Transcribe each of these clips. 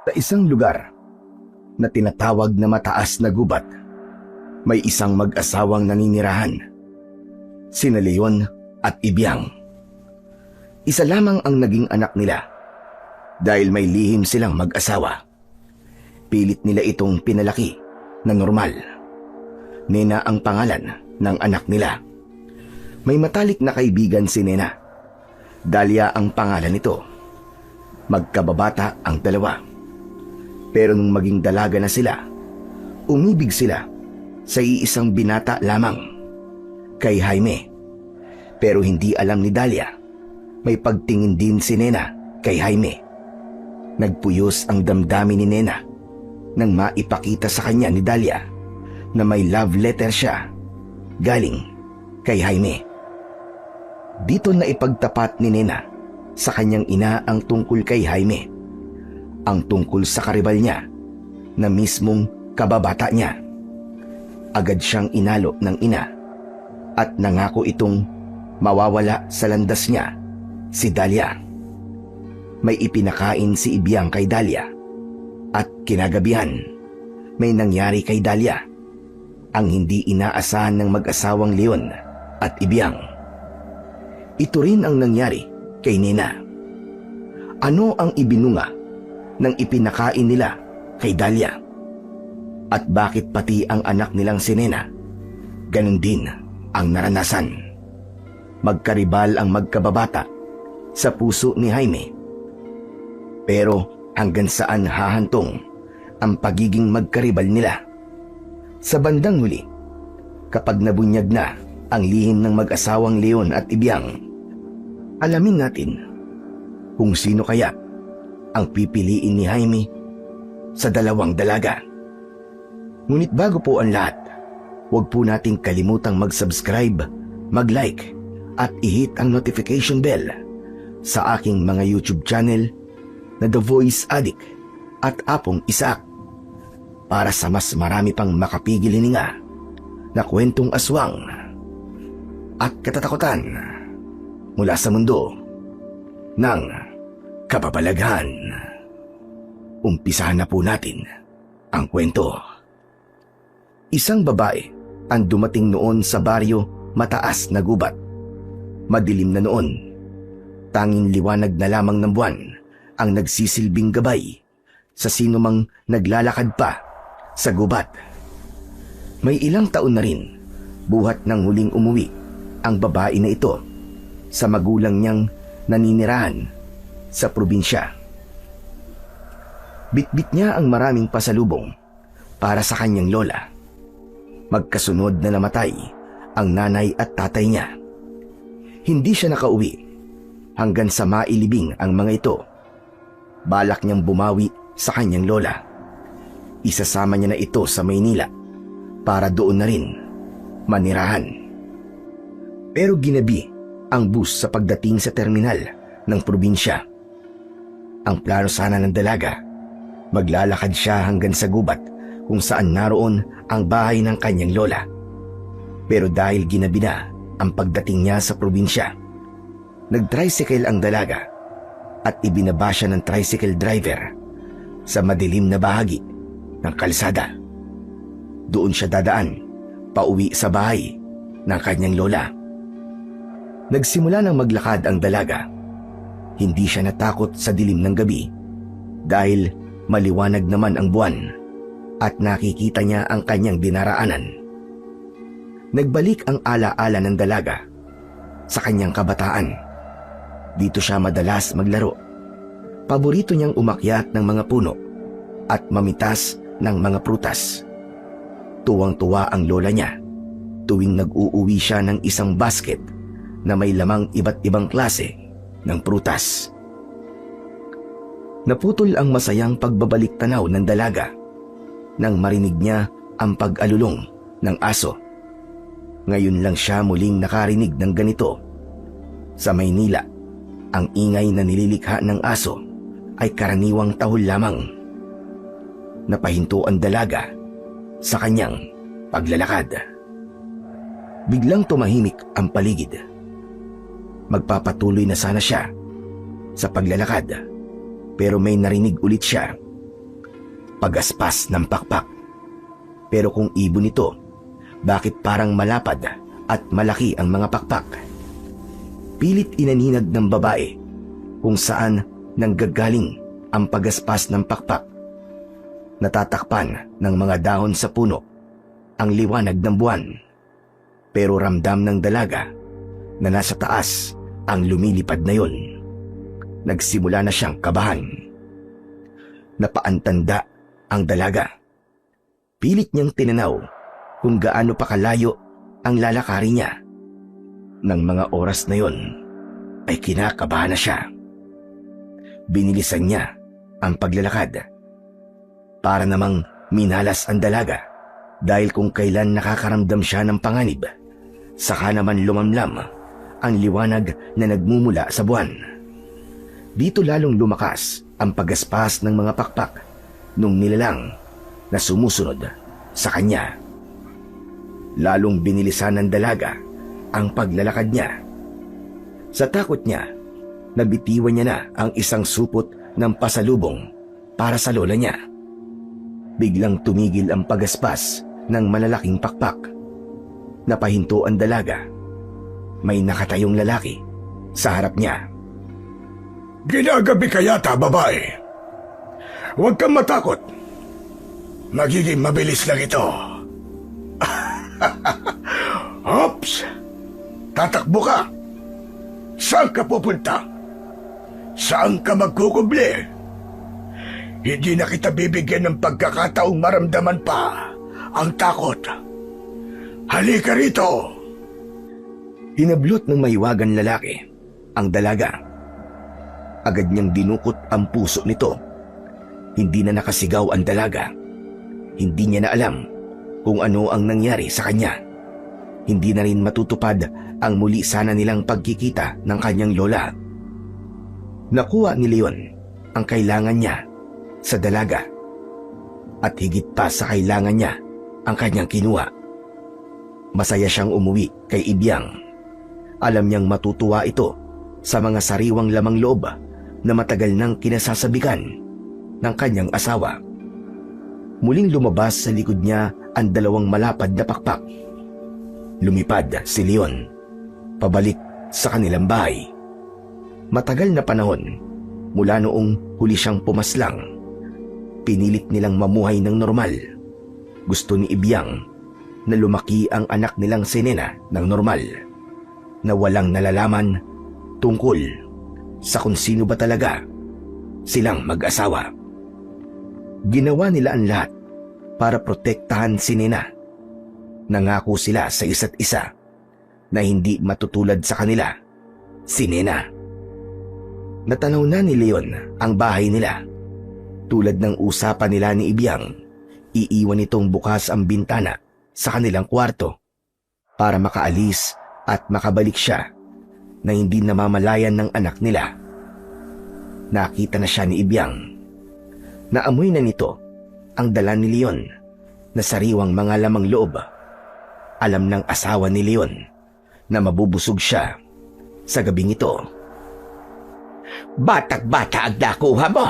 Sa isang lugar na tinatawag na mataas na gubat, may isang mag-asawang naninirahan, sina Leon at Ibiang. Isa lamang ang naging anak nila dahil may lihim silang mag-asawa. Pilit nila itong pinalaki na normal. Nena ang pangalan ng anak nila. May matalik na kaibigan si Nena. Dalia ang pangalan nito. Magkababata ang dalawa. Pero nung maging dalaga na sila, umibig sila sa iisang binata lamang, kay Jaime. Pero hindi alam ni Dalia, may pagtingin din si Nena kay Jaime. Nagpuyos ang damdamin ni Nena nang maipakita sa kanya ni Dalia na may love letter siya galing kay Jaime. Dito na ipagtapat ni Nena sa kanyang ina ang tungkol kay Jaime, ang tungkol sa karibal niya na mismong kababata niya. Agad siyang inalo ng ina at nangako itong mawawala sa landas niya si Dalia. May ipinakain si Ibiang kay Dalia at kinagabihan may nangyari kay Dalia ang hindi inaasahan ng mag-asawang Leon at Ibiang. Ito rin ang nangyari kay Nena. Ano ang ibinunga ng ipinakain nila kay Dalia? At bakit pati ang anak nilang si Nena ganun din ang naranasan? Magkaribal ang magkababata sa puso ni Jaime. Pero hanggang saan hahantong ang pagiging magkaribal nila? Sa bandang huli, kapag nabunyag na ang lihim ng mag-asawang Leon at Ibiang, alamin natin kung sino kaya ang pipiliin ni Jaime sa dalawang dalaga. Ngunit bago po ang lahat, huwag po nating kalimutang mag-subscribe, mag-like at i-hit ang notification bell sa aking mga YouTube channel na The Voice Addict at Apong Isaac para sa mas marami pang makapigil hininga na kwentong aswang at katatakutan mula sa mundo ng kababalaghan. Umpisahan na po natin ang kwento. Isang babae ang dumating noon sa baryo mataas na gubat. Madilim na noon. Tanging liwanag na lamang ng buwan ang nagsisilbing gabay sa sinumang naglalakad pa sa gubat. May ilang taon na rin buhat nang huling umuwi ang babae na ito sa magulang niyang naninirahan sa probinsya. Bitbit niya ang maraming pasalubong para sa kanyang lola. Magkasunod na namatay ang nanay at tatay niya. Hindi siya nakauwi hanggang sa mailibing ang mga ito. Balak niyang bumawi sa kanyang lola. Isasama niya na ito sa Maynila para doon na rin manirahan. Pero ginabi ang bus sa pagdating sa terminal ng probinsya. Ang plano sana ng dalaga, maglalakad siya hanggang sa gubat kung saan naroon ang bahay ng kanyang lola. Pero dahil ginabi na ang pagdating niya sa probinsya, nag-tricycle ang dalaga at ibinaba siya ng tricycle driver sa madilim na bahagi ng kalsada. Doon siya dadaan pauwi sa bahay ng kanyang lola. Nagsimula ng maglakad ang dalaga. Hindi siya natakot sa dilim ng gabi dahil maliwanag naman ang buwan at nakikita niya ang kanyang dinaraanan. Nagbalik ang alaala ng dalaga sa kanyang kabataan. Dito siya madalas maglaro. Paborito niyang umakyat ng mga puno at mamitas ng mga prutas. Tuwang-tuwa ang lola niya tuwing nag-uuwi siya ng isang basket na may lamang iba't ibang klase ng prutas. Naputol ang masayang pagbabalik tanaw ng dalaga nang marinig niya ang pag-alulong ng aso. Ngayon lang siya muling nakarinig ng ganito. Sa Maynila, ang ingay na nililikha ng aso ay karaniwang tahol lamang. Napahinto ang dalaga sa kanyang paglalakad. Biglang tumahimik ang paligid. Magpapatuloy na sana siya sa paglalakad, pero may narinig ulit siya pagaspas ng pakpak. Pero kung ibon ito, bakit parang malapad at malaki ang mga pakpak? Pilit inaninag ng babae kung saan nanggagaling ang pagaspas ng pakpak. Natatakpan ng mga dahon sa puno ang liwanag ng buwan. Pero ramdam ng dalaga na nasa taas ang lumilipad na yon. Nagsimula na siyang kabahan. Napaantanda ang dalaga. Pilit niyang tinanaw kung gaano pa kalayo ang lalakari niya. Nang mga oras na yon ay kinakabahan na siya. Binilisan niya ang paglalakad. Para namang minalas ang dalaga dahil kung kailan nakakaramdam siya ng panganib, saka naman lumamlam ang liwanag na nagmumula sa buwan. Dito lalong lumakas ang pagaspas ng mga pakpak nung nilalang na sumusunod sa kanya. Lalong binilisan ng dalaga ang paglalakad niya. Sa takot niya, nabitiwan niya na ang isang supot ng pasalubong para sa lola niya. Biglang tumigil ang pagaspas ng malalaking pakpak. Napahinto ang dalaga. May nakatayong lalaki sa harap niya. Ginagabi ka yata, babae. Huwag kang matakot. Magiging mabilis lang ito. Ops! Tatakbo ka. Saan ka pupunta? Saan ka magkukubli? Hindi na kita bibigyan ng pagkakataong maramdaman pa ang takot. Halika rito! Hinablot ng mahiwagan lalaki ang dalaga. Agad niyang dinukot ang puso nito. Hindi na nakasigaw ang dalaga. Hindi niya na alam kung ano ang nangyari sa kanya. Hindi na rin matutupad ang muli sana nilang pagkikita ng kanyang lola. Nakuha ni Leon ang kailangan niya sa dalaga at higit pa sa kailangan niya ang kanyang kinuha. Masaya siyang umuwi kay Ibiang. Alam niyang matutuwa ito sa mga sariwang lamang loob na matagal nang kinasasabikan ng kanyang asawa. Muling lumabas sa likod niya ang dalawang malapad na pakpak. Lumipad si Leon pabalik sa kanilang bahay. Matagal na panahon mula noong huli siyang pumaslang, pinilit nilang mamuhay ng normal. Gusto ni Ibiang na lumaki ang anak nilang si Nena ng normal, na walang nalalaman tungkol sa kung sino ba talaga silang mag-asawa. Ginawa nila ang lahat para protektahan si Nena. Nangako sila sa isa't isa na hindi matutulad sa kanila si Nena. Natanaw na ni Leon ang bahay nila. Tulad ng usapan nila ni Ibiang, iiwan nitong bukas ang bintana sa kanilang kwarto para makaalis at makabalik siya na hindi namamalayan ng anak nila. Nakita na siya ni Ibiang. Naamoy na nito ang dala ni Leon na sariwang mga lamang loob. Alam ng asawa ni Leon na mabubusog siya sa gabing ito. Batak-bata ang nakuha mo.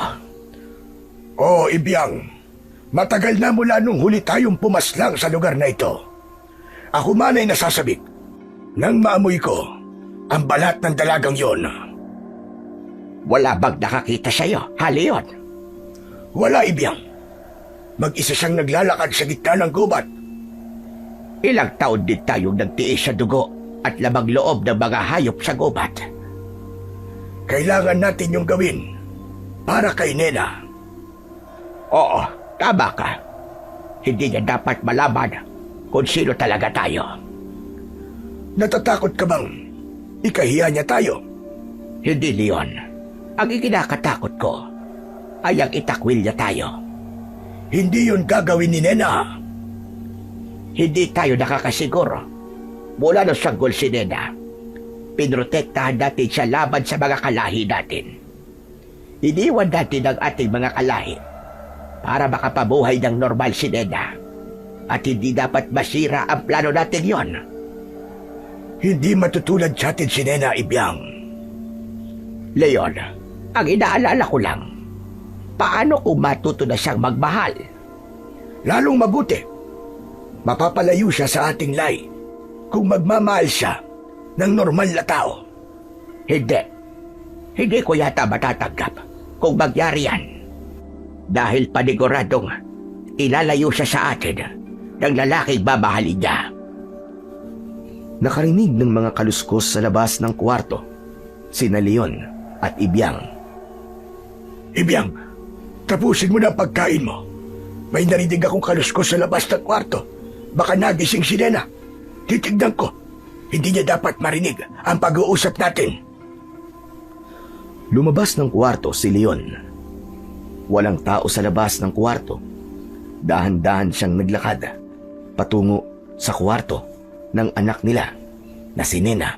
Oo, Ibiang. Matagal na mula nung huli tayong pumaslang sa lugar na ito. Ako man ay nasasabik nang maamoy ko ang balat ng dalagang yon. Wala bang nakakita sa'yo, Leon? Wala, Ibiang. Mag-isa siyang naglalakad sa gitna ng gubat. Ilang taon din tayong nagtiis sa dugo at lamang loob ng mga hayop sa gubat. Kailangan natin yung gawin para kay Nena. Oo, tama ka. Hindi niya dapat malaman kung sino talaga tayo. Natatakot ka bang ikahiya niya tayo? Hindi, Leon. Ang ikinakatakot ko ay ang itakwil niya tayo. Hindi yun gagawin ni Nena. Hindi tayo nakakasiguro. Mula nung sanggol si Nena, pinrotektahan natin siya laban sa mga kalahi natin. Iniwan natin ang ating mga kalahi para makapabuhay ng normal si Nena. At hindi dapat masira ang plano natin yon. Hindi matutulad sa atin si Nena, Ibiang. Leon, ang inaalala ko lang, Paano kung matuto na siyang magmahal? Lalong mabuti. Mapapalayo siya sa ating lahi kung magmamahal siya ng normal na tao. Hindi. Hindi ko yata matatanggap kung magyari yan. Dahil paniguradong ilalayo siya sa atin ng lalaking mamahalin niya. Nakarinig ng mga kaluskos sa labas ng kwarto, sina Leon at Ibyang. Ibyang, tapusin mo na ang pagkain mo. May narinig akong kaluskos sa labas ng kwarto. Baka nagising si Nena. Titignan ko. Hindi niya dapat marinig ang pag-uusap natin. Lumabas ng kwarto si Leon. Walang tao sa labas ng kwarto. Dahan-dahan siyang naglakad patungo sa kwarto ng anak nila na si Nena.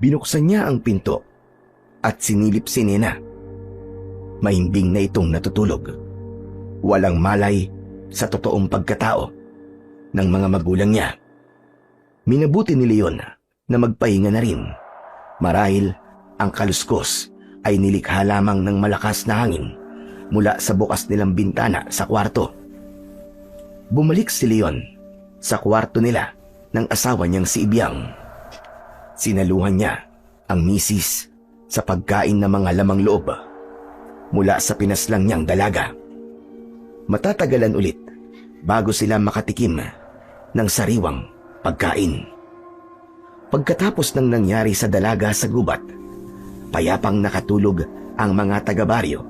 Binuksan niya ang pinto at sinilip si Nena. Mahimbing na itong natutulog. Walang malay sa totoong pagkatao ng mga magulang niya. Minabuti ni Leon na magpahinga na rin. Marahil ang kaluskos ay nilikha lamang ng malakas na hangin mula sa bukas nilang bintana sa kwarto. Bumalik si Leon sa kwarto nila ng asawa niyang si Ibyang. Sinaluhan niya ang misis sa pagkain ng mga lamang loob mula sa pinaslang niyang dalaga. Matatagalan ulit bago sila makatikim ng sariwang pagkain. Pagkatapos ng nangyari sa dalaga sa gubat, payapang nakatulog ang mga taga-baryo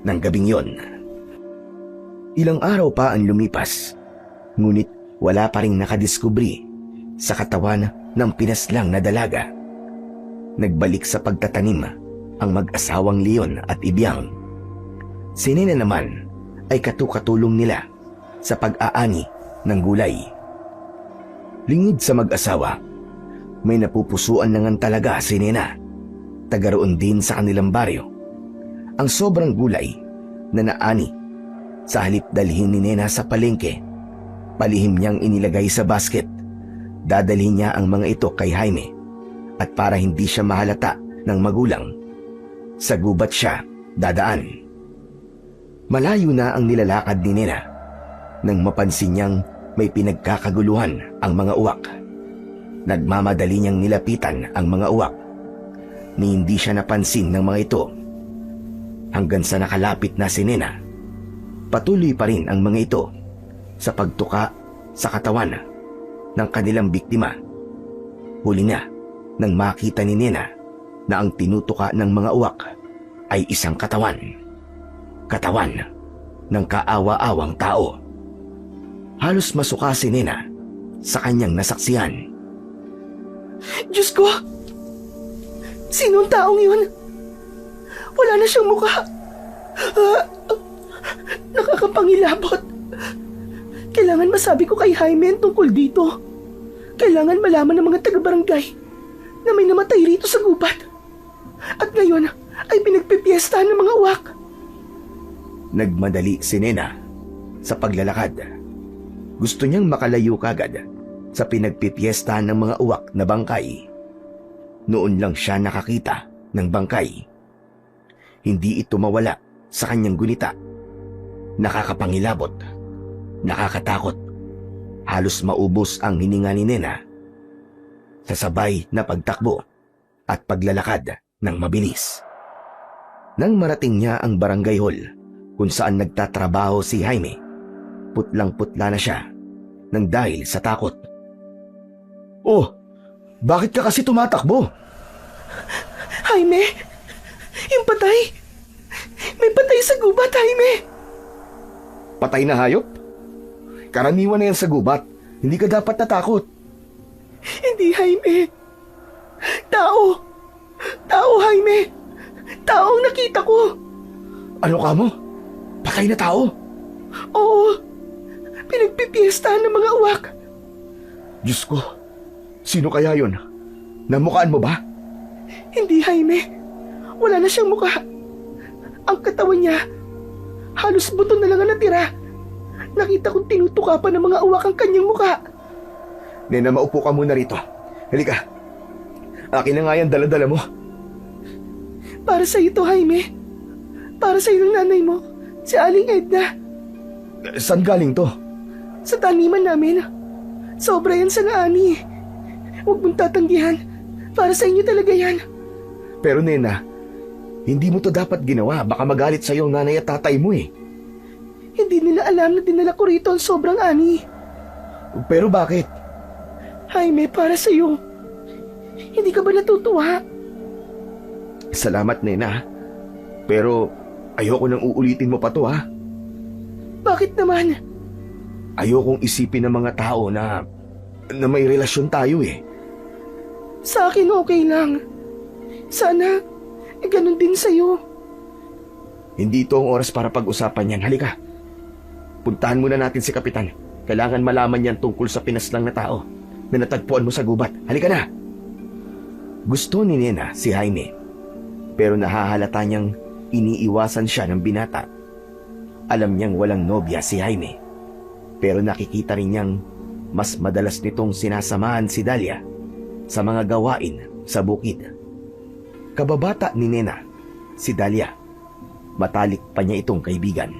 ng gabing yon. Ilang araw pa ang lumipas, ngunit wala pa ring nakadiskubri sa katawan ng pinaslang na dalaga. Nagbalik sa pagtatanim ang mag-asawang Leon at Ibyang. Si Nena naman ay katukatulong nila sa pag-aani ng gulay. Lingid sa mag-asawa, may napupusuan na nga talaga si Nena. Tagaroon din sa kanilang baryo. Ang sobrang gulay na naani, sa halip dalhin ni Nena sa palengke, palihim niyang inilagay sa basket. Dadalhin niya ang mga ito kay Jaime, at para hindi siya mahalata ng magulang, sa gubat siya dadaan. Malayo na ang nilalakad ni Nena nang mapansin niyang may pinagkakaguluhan ang mga uwak. Nagmamadali niyang nilapitan ang mga uwak, ni hindi siya napansin ng mga ito. Hanggang sa nakalapit na si Nena, patuloy pa rin ang mga ito sa pagtuka sa katawan ng kanilang biktima. Huli na nang makita ni Nena na ang tinutuka ng mga uwak ay isang katawan. Katawan ng kaawa-awang tao. Halos masuka si Nena sa kanyang nasaksihan. Diyos ko! Sino ang taong yun? Wala na siyang mukha. Nakakapangilabot. Kailangan masabi ko kay Jaime tungkol dito. Kailangan malaman ng mga taga-barangay na may namatay rito sa gubat. At ngayon ay pinagpipiestahan ng mga uwak. Nagmadali si Nena sa paglalakad. Gusto niyang makalayo kagad sa pinagpipiestahan ng mga uwak na bangkay. Noon lang siya nakakita ng bangkay. Hindi ito mawala sa kanyang gunita. Nakakapangilabot, nakakatakot. Halos maubos ang hininga ni Nena sa sabay na pagtakbo at paglalakad ng mabilis. Nang marating niya ang barangay hall kung saan nagtatrabaho si Jaime, putlang-putla na siya nang dahil sa takot. Oh, bakit ka kasi tumatakbo? Jaime! Yung patay! May patay sa gubat, Jaime! Patay na hayop? Karaniwan na yan sa gubat. Hindi ka dapat natakot. Hindi, Jaime. Tao! Tao, Jaime! Tao ang nakita ko! Ano ka mo? Patay na tao? Oo! Pinagpipiestahan ng mga uwak. Diyos ko, sino kaya yun? Namukaan mo ba? Hindi, Jaime. Wala na siyang mukha. Ang katawan niya, halos buto na lang ang natira. Nakita kong tinutuka pa ng mga uwak ang kanyang mukha. Nena, maupo ka muna rito. Halika. Akin na nga yan dala-dala mo. Para sa ito, Jaime. Para sa ng nanay mo, si Aling Edna. Saan galing to? Sa taniman namin. Sobra yan sa naani. Huwag mong tatanggihan. Para sa inyo talaga yan. Pero Nena, hindi mo to dapat ginawa. Baka magalit sa'yo ang nanay at tatay mo eh. Hindi nila alam na dinala ko rito ang sobrang ani. Pero bakit? Jaime, para sa'yo. Hindi ka ba natutuwa? Salamat, Nena. Pero ayoko nang uulitin mo pa to, ha? Bakit naman? Ayokong isipin ng mga tao na may relasyon tayo eh. Sa akin okay lang. Sana, ganun din sa'yo. Hindi ito ang oras para pag-usapan yan. Halika. Puntahan muna natin si Kapitan. Kailangan malaman yan tungkol sa pinaslang na tao na natagpuan mo sa gubat. Halika na. Gusto ni Nena si Jaime, pero nahahalata niyang iniiwasan siya ng binata. Alam niyang walang nobya si Jaime, pero nakikita rin niyang mas madalas nitong sinasamahan si Dalia sa mga gawain sa bukid. Kababata ni Nena, si Dalia. Matalik pa niya itong kaibigan.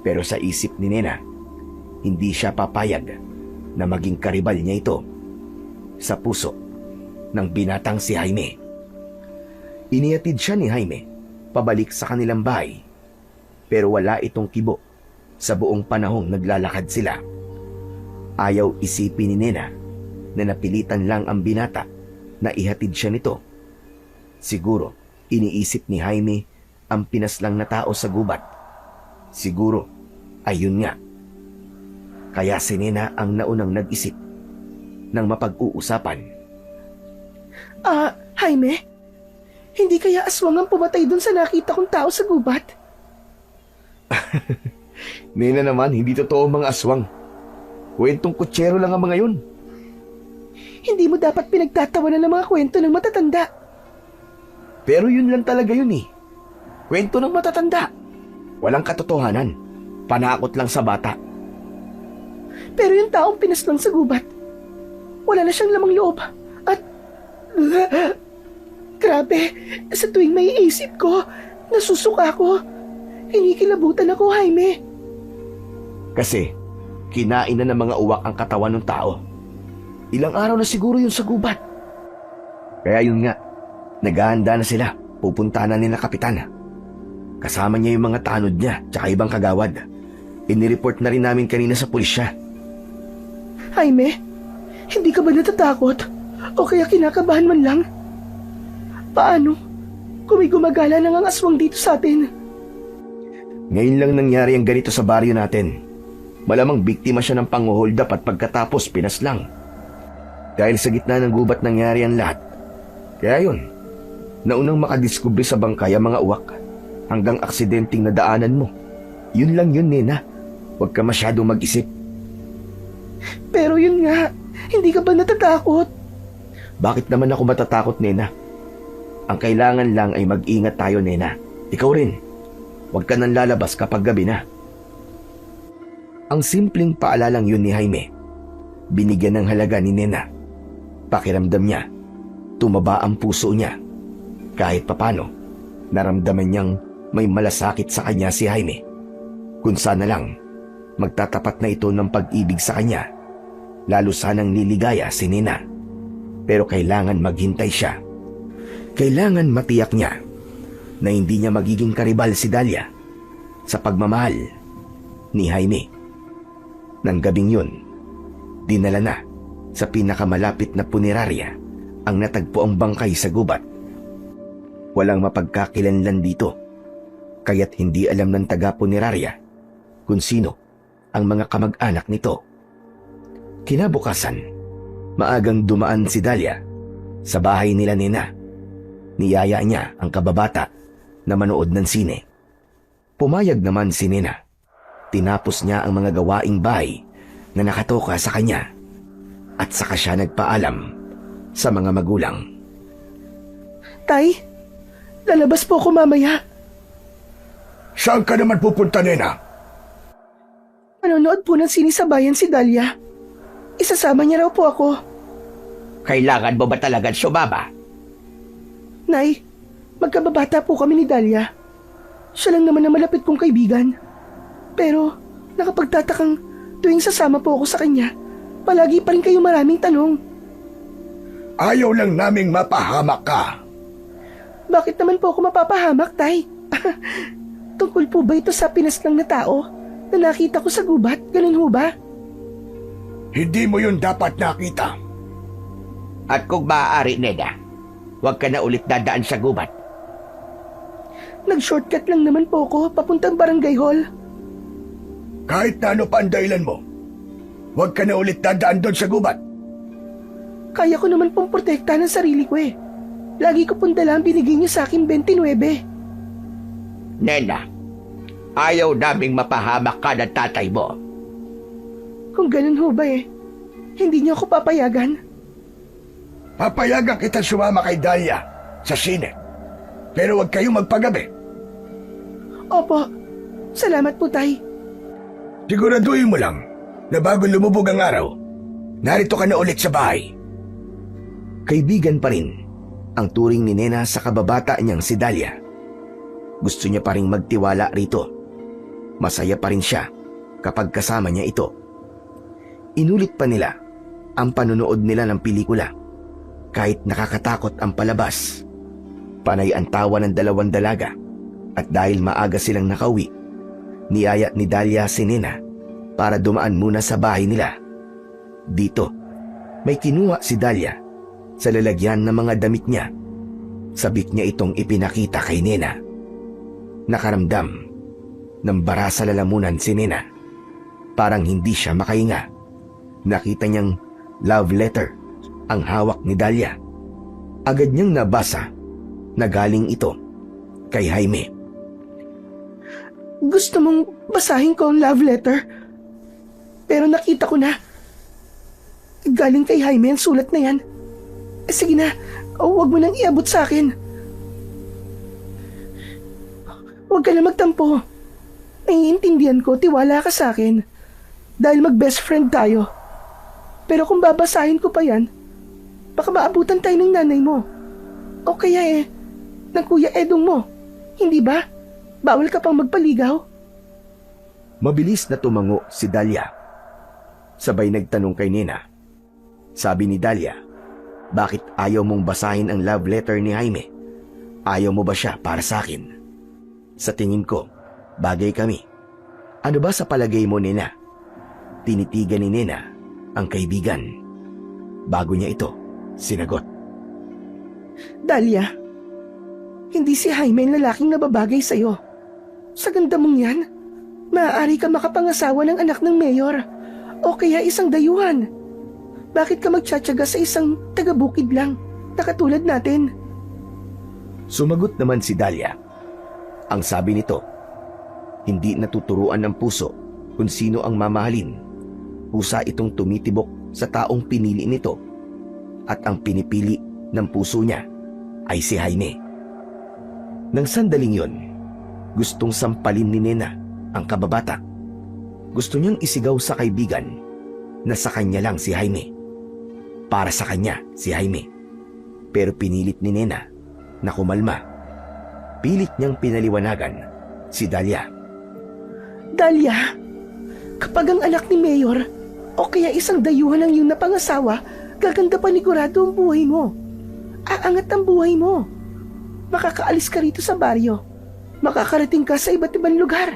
Pero sa isip ni Nena, hindi siya papayag na maging karibal niya ito sa puso ng binatang si Jaime. Inihatid siya ni Jaime pabalik sa kanilang bahay, pero wala itong kibo sa buong panahong naglalakad sila. Ayaw isipin ni Nena na napilitan lang ang binata na ihatid siya nito. Siguro, iniisip ni Jaime ang pinaslang na tao sa gubat. Siguro, ayun nga. Kaya si Nena ang naunang nag-isip ng mapag-uusapan. Jaime? Hindi kaya aswang ang pumatay dun sa nakita kong tao sa gubat? Nena naman, hindi totoo ang mga aswang. Kwentong kutsero lang ang mga yun. Hindi mo dapat pinagtatawanan ng mga kwento ng matatanda. Pero yun lang talaga yun eh. Kwento ng matatanda. Walang katotohanan. Panakot lang sa bata. Pero yung taong pinaslang sa gubat, wala na siyang lamang loob. At... grabe, sa tuwing may isip ko, nasusuka ako. Kinikilabutan ako, Jaime. Kasi, kinain na ng mga uwak ang katawan ng tao. Ilang araw na siguro yun sa gubat. Kaya yun nga, naghahanda na sila. Pupunta na nila Kapitan. Kasama niya yung mga tanod niya tsaka ibang kagawad. Inireport na rin namin kanina sa pulisya. Jaime, hindi ka ba natatakot? O kaya kinakabahan man lang? Paano kung may gumagala ng ang aswang dito sa atin? Ngayon lang nangyari ang ganito sa baryo natin. Malamang biktima siya ng pang-hold up at pagkatapos pinaslang. Dahil sa gitna ng gubat nangyari ang lahat. Kaya yun, naunang makadiskubre sa bangkay ang mga uwak hanggang aksidenteng nadaanan mo. Yun lang yun, Nena. Huwag ka masyadong mag-isip. Pero yun nga, hindi ka ba natatakot? Bakit naman ako matatakot, Nena? Ang kailangan lang ay mag-ingat tayo, Nena. Ikaw rin. Huwag ka nang lalabas kapag gabi na. Ang simpleng paalalang yun ni Jaime. Binigyan ng halaga ni Nena. Pakiramdam niya, tumaba ang puso niya. Kahit papano, naramdaman niyang may malasakit sa kanya si Jaime. Kung sana lang, magtatapat na ito ng pag-ibig sa kanya. Lalo sanang liligaya si Nena. Pero kailangan maghintay siya. Kailangan matiyak niya na hindi niya magiging karibal si Dalia sa pagmamahal ni Jaime. Nang gabing yun, dinala na sa pinakamalapit na punerarya ang natagpo ang bangkay sa gubat. Walang mapagkakilanlan dito, kaya't hindi alam ng taga-punerarya kung sino ang mga kamag-anak nito. Kinabukasan, maagang dumaan si Dalia sa bahay nila Nena. Niyaya niya ang kababata na manood ng sine. Pumayag naman si Nena. Tinapos niya ang mga gawaing bahay na nakatoka sa kanya at saka siya nagpaalam sa mga magulang. Tay, lalabas po ako mamaya. Saan ka naman pupunta, Nena? Manonood po ng sini sa bayan si Dalia. Isasama niya raw po ako. Kailangan mo ba talagang sumama? Nay, magkababata po kami ni Dalia. Siya lang naman ang malapit kong kaibigan. Pero nakapagtatakang tuwing sasama po ako sa kanya, palagi pa rin kayo maraming tanong. Ayaw lang naming mapahamak ka. Bakit naman po ako mapapahamak, Tay? Tungkol po ba ito sa pinaslang na tao na nakita ko sa gubat? Ganun ho ba? Hindi mo yun dapat nakita. At kung maaari, Nena, huwag ka na ulit dadaan sa gubat. Nag-shortcut lang naman po ako papuntang barangay hall. Kahit na ano pa ang dahilan mo, huwag ka na ulit dadaan doon sa gubat. Kaya ko naman pong protektahan ang sarili ko eh. Lagi ko pong dala ang binigay niyo sa akin 29. Nena, ayaw naming mapahamak ka ng tatay mo. Kung ganun ho ba eh, hindi niyo ako papayagan. Papayagan kita sumama kay Dahlia sa sine. Pero huwag kayong magpagabi. Opo, salamat po, Tay. Siguraduhin mo lang na bago lumubog ang araw, narito ka na ulit sa bahay. Kaibigan pa rin ang turing ni Nena sa kababata niyang si Dahlia. Gusto niya pa rin magtiwala rito. Masaya pa rin siya kapag kasama niya ito. Inulit pa nila ang panonood nila ng pelikula. Kahit nakakatakot ang palabas, panay ang tawa ng dalawang dalaga, at dahil maaga silang nakauwi, niyaya ni Dahlia si Nena para dumaan muna sa bahay nila. Dito, may kinuha si Dahlia sa lalagyan ng mga damit niya. Sabik niya itong ipinakita kay Nena. Nakaramdam ng bara sa lalamunan si Nena. Parang hindi siya makahinga. Nakita niyang love letter ang hawak ni Dahlia. Agad niyang nabasa na galing ito kay Jaime. Gusto mong basahin ko ang love letter? Pero nakita ko na. Galing kay Jaime ang sulat na yan. Sige na, huwag mo nang iabot sa akin. Huwag ka na magtampo. Naiintindihan ko, tiwala ka sa akin. Dahil mag-best friend tayo. Pero kung babasahin ko pa yan, baka maabutan tayo ng nanay mo. O kaya ng Kuya Edong mo. Hindi ba? Bawal ka pang magpaligaw. Mabilis na tumango si Dahlia. Sabay nagtanong kay Nena. Sabi ni Dahlia, bakit ayaw mong basahin ang love letter ni Jaime? Ayaw mo ba siya para sa akin? Sa tingin ko, bagay kami. Ano ba sa palagay mo, Nena? Tinitigan ni Nena ang kaibigan. Bago niya ito sinagot. Dahlia, hindi si Jaime ang lalaking nababagay sa'yo. Sa ganda mong yan, maaari ka makapangasawa ng anak ng mayor o kaya isang dayuhan. Bakit ka magtsatsaga sa isang taga-bukid lang na katulad natin? Sumagot naman si Dahlia. Ang sabi nito, hindi natuturuan ng puso kung sino ang mamahalin. Pusa itong tumitibok sa taong pinili nito, at ang pinipili ng puso niya ay si Jaime. Nang sandaling yon, gustong sampalin ni Nena ang kababata. Gusto niyang isigaw sa kaibigan na sa kanya lang si Jaime. Para sa kanya si Jaime. Pero pinilit ni Nena na kumalma. Pilit niyang pinaliwanagan si Dahlia. Dahlia, kapag ang anak ni Mayor o kaya isang dayuhan ang iyong napangasawa, gaganda panigurado ang buhay mo. Aangat ang buhay mo. Makakaalis ka rito sa baryo. Makakarating ka sa iba't ibang lugar.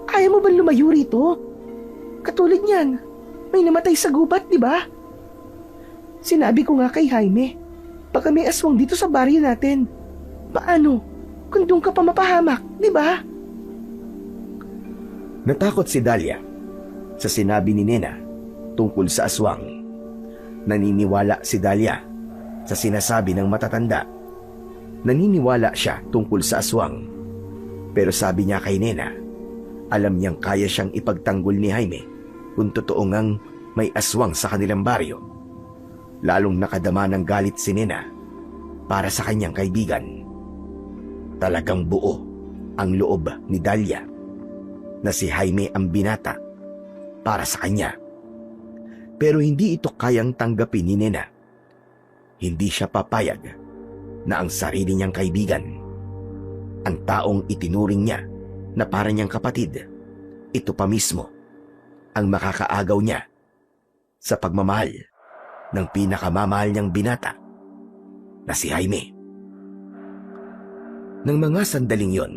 Ayaw mo bang lumayo rito? Katulad niyan, may namatay sa gubat, di ba? Sinabi ko nga kay Jaime, baka may aswang dito sa baryo natin. Paano kung doon ka pa mapahamak, di ba? Natakot si Dahlia sa sinabi ni Nena tungkol sa aswang. Naniniwala si Dahlia sa sinasabi ng matatanda. Naniniwala siya tungkol sa aswang. Pero sabi niya kay Nena, alam niyang kaya siyang ipagtanggol ni Jaime kung totoo ngang may aswang sa kanilang baryo. Lalong nakadama ng galit si Nena para sa kanyang kaibigan. Talagang buo ang loob ni Dahlia na si Jaime ang binata para sa kanya. Pero hindi ito kayang tanggapin ni Nena. Hindi siya papayag na ang sarili niyang kaibigan ang taong itinuring niya na para niyang kapatid, ito pa mismo ang makakaagaw niya sa pagmamahal ng pinakamamahal niyang binata na si Jaime. Nang mga sandaling yon,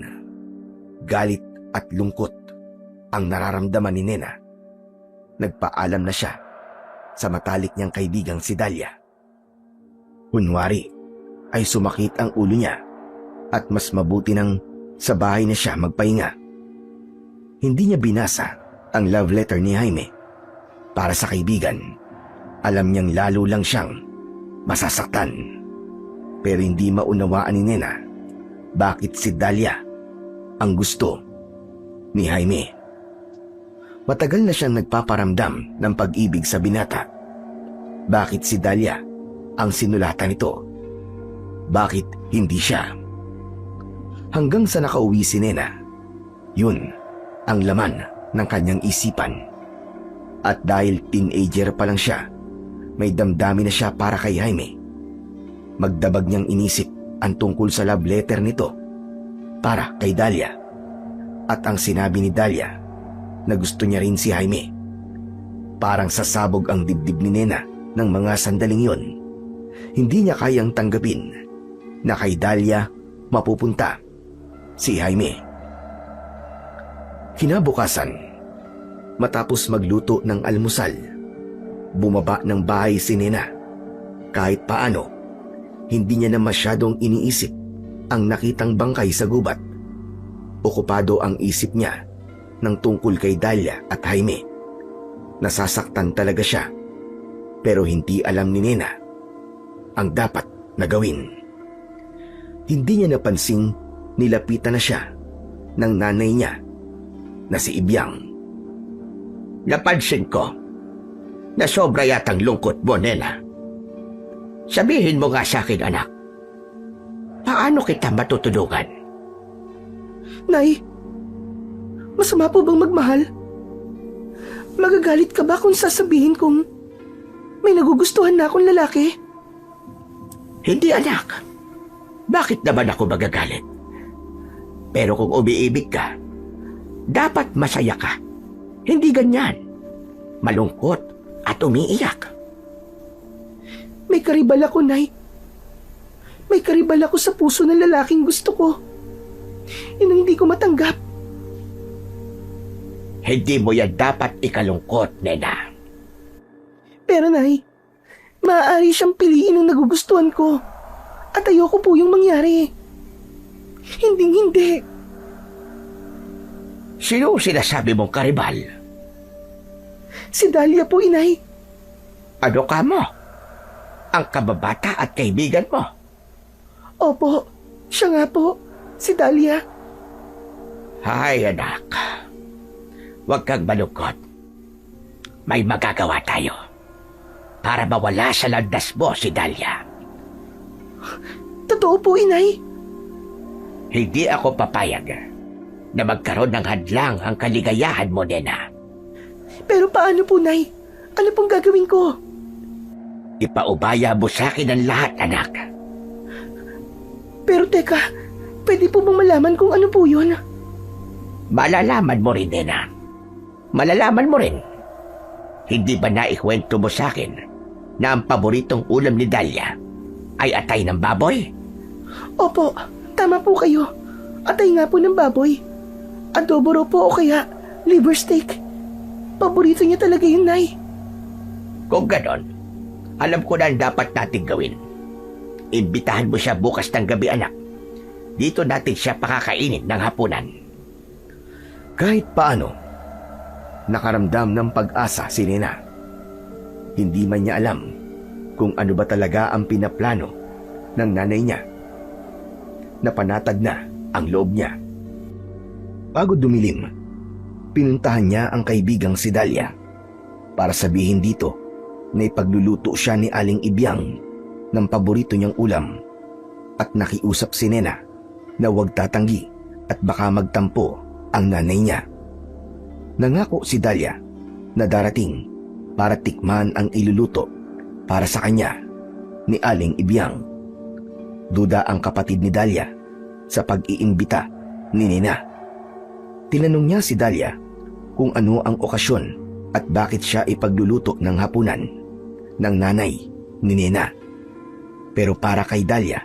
galit at lungkot ang nararamdaman ni Nena. Nagpaalam na siya sa matalik niyang kaibigang si Dahlia. Kunwari ay sumakit ang ulo niya at mas mabuti nang sa bahay na siya magpahinga. Hindi niya binasa ang love letter ni Jaime para sa kaibigan. Alam niyang lalo lang siyang masasaktan. Pero hindi maunawaan ni Nena bakit si Dahlia ang gusto ni Jaime. Matagal na siyang nagpaparamdam ng pag-ibig sa binata. Bakit si Dahlia ang sinulatan nito? Bakit hindi siya? Hanggang sa nakauwi si Nena, yun ang laman ng kanyang isipan. At dahil teenager pa lang siya, may damdamin na siya para kay Jaime. Magdabag niyang inisip ang tungkol sa love letter nito para kay Dahlia. At ang sinabi ni Dahlia na gusto niya rin si Jaime. Parang sasabog ang dibdib ni Nena ng mga sandaling yon. Hindi niya kayang tanggapin na kay Dahlia mapupunta si Jaime. Kinabukasan, matapos magluto ng almusal, bumaba ng bahay si Nena. Kahit paano, hindi niya na masyadong iniisip ang nakitang bangkay sa gubat. Okupado ang isip niya ng tungkol kay Dahlia at Jaime. Nasasaktan talaga siya, pero hindi alam ni Nena ang dapat na gawin. Hindi niya napansing nilapitan na siya ng nanay niya na si Ibyang. Napansin ko na sobra yatang lungkot mo, Nena. Sabihin mo nga sa akin, anak. Paano kita matutulungan? Nay, masama po bang magmahal? Magagalit ka ba kung sasabihin kong may nagugustuhan na akong lalaki? Hindi, anak. Bakit naman ako magagalit? Pero kung umiibig ka, dapat masaya ka. Hindi ganyan. Malungkot at umiiyak. May karibal ako, Nay. May karibal ako sa puso ng lalaking gusto ko. Yun ang hindi ko matanggap. Hindi mo yan dapat ikalungkot, Nena. Pero, Nay, maaari siyang piliin ang nagugustuhan ko. At ayoko po yung mangyari. Hindi. Sino sinasabi mong karibal? Si Dahlia po, Inay. Ano ka mo? Ang kababata at kaibigan mo? Opo, siya nga po. Si Dahlia. Hay, anak. Huwag kang malungkot. May magagawa tayo para mawala sa landas mo si Dahlia. Totoo po, Inay. Hindi ako papayag na magkaroon ng hadlang ang kaligayahan mo, Nena. Pero paano po, Nay? Ano pong gagawin ko? Ipaubaya mo sa akin ang lahat, anak. Pero teka, pwede po bang malaman kung ano po yun? Malalaman mo rin, Nena. Malalaman mo rin. Hindi ba naikwento mo sa akin na ang paboritong ulam ni Dahlia ay atay ng baboy? Opo, tama po kayo. Atay nga po ng baboy. Adobo raw po o kaya liver steak. Paborito niya talaga yun, Nay. Kung ganon, alam ko na ang dapat natin gawin. Imbitahan mo siya bukas ng gabi, anak. Dito natin siya pakakainin ng hapunan. Kahit paano, nakaramdam ng pag-asa si Nena. Hindi man niya alam kung ano ba talaga ang pinaplano ng nanay niya. Napanatag na ang loob niya. Bago dumilim, pinuntahan niya ang kaibigang si Dahlia para sabihin dito na ipagluluto siya ni Aling Ibyang ng paborito niyang ulam at nakiusap si Nena na huwag tatanggi at baka magtampo ang nanay niya. Nangako si Dahlia na darating para tikman ang iluluto para sa kanya ni Aling Ibyang. Duda ang kapatid ni Dahlia sa pag-iimbita ni Nena. Tinanong niya si Dahlia kung ano ang okasyon at bakit siya ipagluluto ng hapunan ng nanay ni Nena. Pero para kay Dahlia,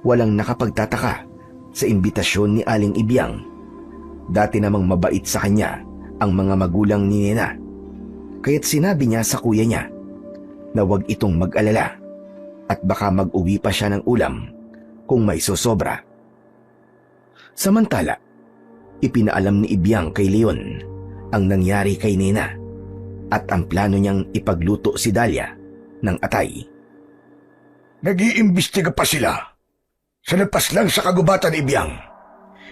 walang nakapagtataka sa imbitasyon ni Aling Ibiang. Dati namang mabait sa kanya ang mga magulang ni Nena, kaya't sinabi niya sa kuya niya na huwag itong mag-alala at baka mag-uwi pa siya ng ulam kung may sosobra. Samantala, ipinaalam ni Ibiang kay Leon ang nangyari kay Nena at ang plano niyang ipagluto si Dahlia ng atay. Nag-iimbestiga pa sila. Sa lapas lang sa kagubatan, Ibiang.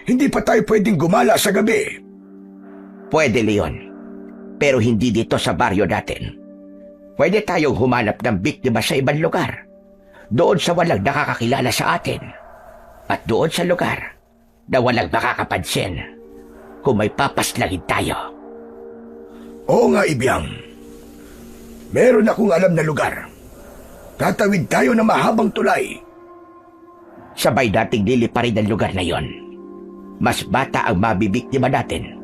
Hindi pa tayo pwedeng gumala sa gabi. Pwede, Leon. Pero hindi dito sa baryo natin. Pwede tayong humanap ng biktima sa ibang lugar. Doon sa walang nakakakilala sa atin. At doon sa lugar na walang makakapansin kung may papaslangin tayo. Oo nga, Ibiang. Meron akong alam na lugar. Tatawid tayo na mahabang tulay. Sabay nating liliparin ang lugar na yon. Mas bata ang mabibiktima natin.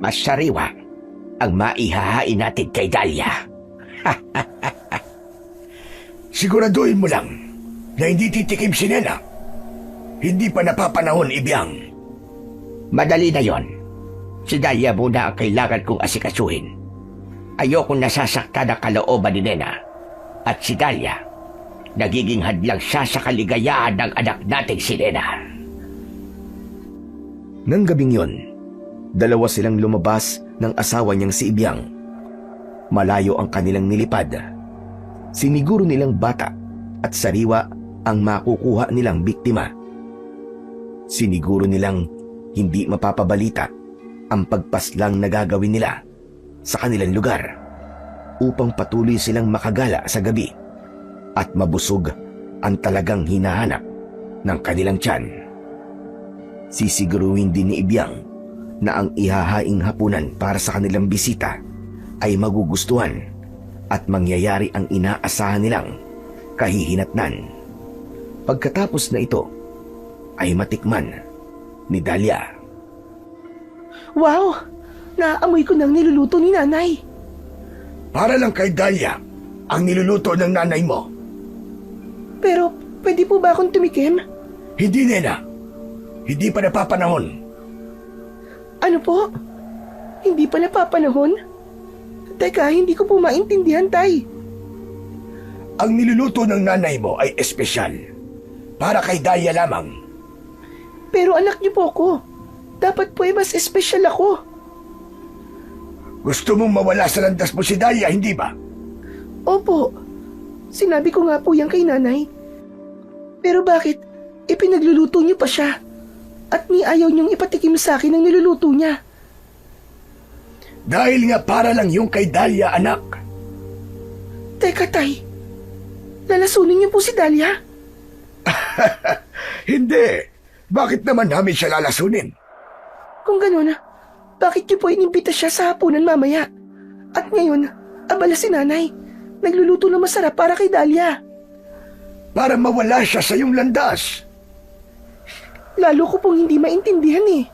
Mas sariwa ang maihahain natin kay Dahlia. Siguraduhin mo lang na hindi titikim si Nena. Hindi pa napapanahon, Ibiang. Madali na yon. Si Dahlia muna ang kailangan kong asikasuhin. Ayokong nasasaktan ang kalooban ni Nena. At si Dahlia, nagiging hadlang siya sa kaligayahan ng anak nating si Nena. Nang gabing yon, dalawa silang lumabas ng asawa niyang si Ibiang. Malayo ang kanilang nilipad. Siniguro nilang bata at sariwa ang makukuha nilang biktima. Siniguro nilang hindi mapapabalita ang pagpaslang na gagawin nila sa kanilang lugar upang patuloy silang makagala sa gabi at mabusog ang talagang hinahanap ng kanilang tiyan. Sisiguruhin din ni Ibiang na ang ihahaing hapunan para sa kanilang bisita ay magugustuhan at mangyayari ang inaasahan nilang kahihinatnan. Pagkatapos na ito ay matikman ni Dahlia. Wow! Naaamoy ko ng niluluto ni nanay. Para lang kay Dahlia ang niluluto ng nanay mo. Pero pwede po ba akong tumikim? Hindi, Nena. Hindi pa napapanahon. Ano po? Hindi pa napapanahon? Teka, hindi ko po maintindihan, Tay. Ang niluluto ng nanay mo ay espesyal. Para kay Dahlia lamang. Pero anak niyo po ko. Dapat po mas espesyal ako. Gusto mong mawala sa landas mo si Dahlia, hindi ba? Opo. Sinabi ko nga po yan kay nanay. Pero bakit ipinagluluto niyo pa siya? At ni ayaw niyong ipatikim sa akin ang niluluto niya? Dahil nga para lang yung kay Dahlia, anak. Teka, Tay. Lalasunin niyo po si Dahlia? Hindi. Bakit naman namin siya lalasunin? Kung gano'n, bakit niyo po inimbita siya sa hapunan mamaya? At ngayon, abala si nanay. Nagluluto na masarap para kay Dahlia. Para mawala siya sa iyong landas. Lalo ko pong hindi maintindihan eh.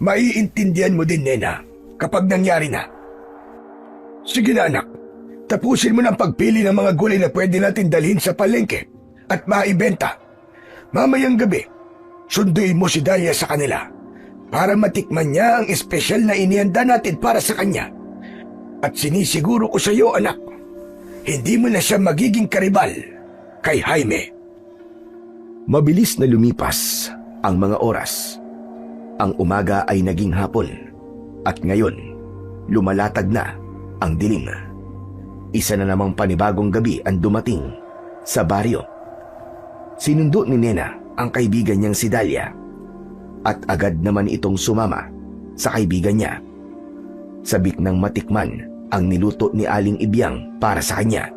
Maiintindihan mo din, Nena, kapag nangyari na. Sige na, anak. Tapusin mo ng pagpili ng mga gulay na pwede natin dalhin sa palengke at maibenta. Mamayang gabi, sunduin mo si Dahlia sa kanila para matikman niya ang espesyal na inihanda natin para sa kanya. At sinisiguro ko sa iyo, anak, hindi mo na siya magiging karibal kay Jaime. Mabilis na lumipas ang mga oras. Ang umaga ay naging hapon at ngayon lumalatag na ang dilim. Isa na namang panibagong gabi ang dumating sa baryo. Sinundo ni Nena ang kaibigan niyang si Dahlia at agad naman itong sumama sa kaibigan niya. Sabik ng matikman ang niluto ni Aling Ibiang para sa kanya.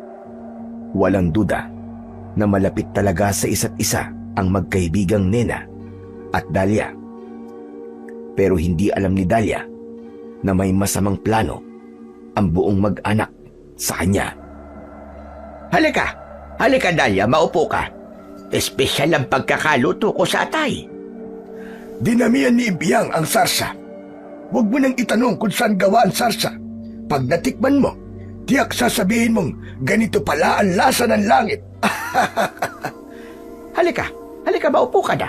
Walang duda na malapit talaga sa isa't isa ang magkaibigang Nena at Dahlia. Pero hindi alam ni Dahlia na may masamang plano ang buong mag-anak sa kanya. Halika, Dahlia, maupo ka. Espesyal ang pagkakaluto ko sa atay. Dinamihan ni Ibiyang ang sarsa. Huwag mo nang itanong kung saan gawa ang sarsa. Pag natikman mo, tiyak sasabihin mong ganito pala ang lasa ng langit. Halika, maupo ka na.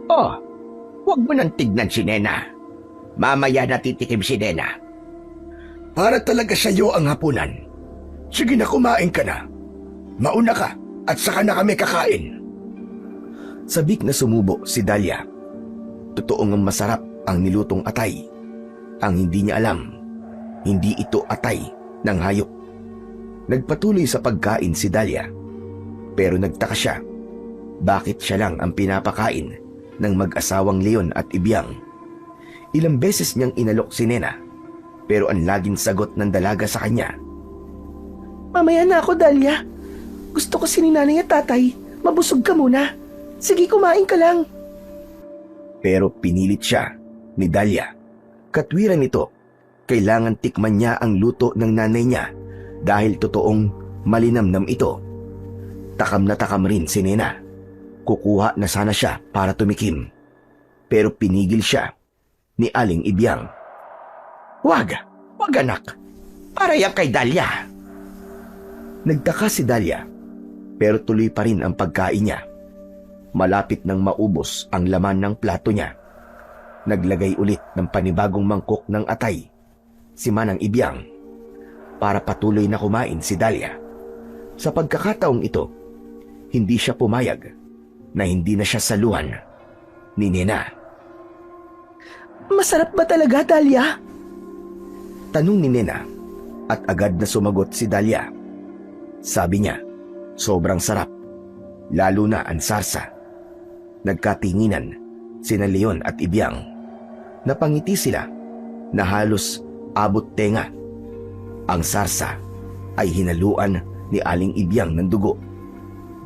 Oh, huwag mo nang tignan si Nena. Mamaya natitikim si Nena. Para talaga sa iyo ang hapunan. Sige na, kumain ka na. Mauna ka at saka na kami kakain. Sabik na sumubo si Dahlia. Totoong masarap ang nilutong atay. Ang hindi niya alam, hindi ito atay ng hayop. Nagpatuloy sa pagkain si Dahlia. Pero nagtaka siya, bakit siya lang ang pinapakain ng mag-asawang Leon at Ibiang. Ilang beses niyang inalok si Nena, pero ang laging sagot ng dalaga sa kanya, Mamaya na ako, Dahlia. Gusto ko si nanay at tatay. Mabusog ka muna. Sige, kumain ka lang. pero pinilit siya ni Dahlia. Katwiran nito, kailangan tikman niya ang luto ng nanay niya dahil totoong malinamnam ito. Takam na takam rin si Nena. Kukuha na sana siya para tumikim. Pero pinigil siya ni Aling Ibiang. Wag anak. Para yan kay Dahlia. Nagtaka si Dahlia, pero tuloy pa rin ang pagkain niya. Malapit nang maubos ang laman ng plato niya. Naglagay ulit ng panibagong mangkok ng atay si Manang Ibiang para patuloy na kumain si Dahlia. Sa pagkakataong ito, hindi siya pumayag na hindi na siya saluhan ni Nena. Masarap ba talaga, Dahlia? Tanong ni Nena at agad na sumagot si Dahlia. Sabi niya, sobrang sarap, lalo na ang sarsa. Nagkatinginan sina Leon at Ibiang. Napangiti sila na halos abot tenga. Ang sarsa ay hinaluan ni Aling Ibiang ng dugo.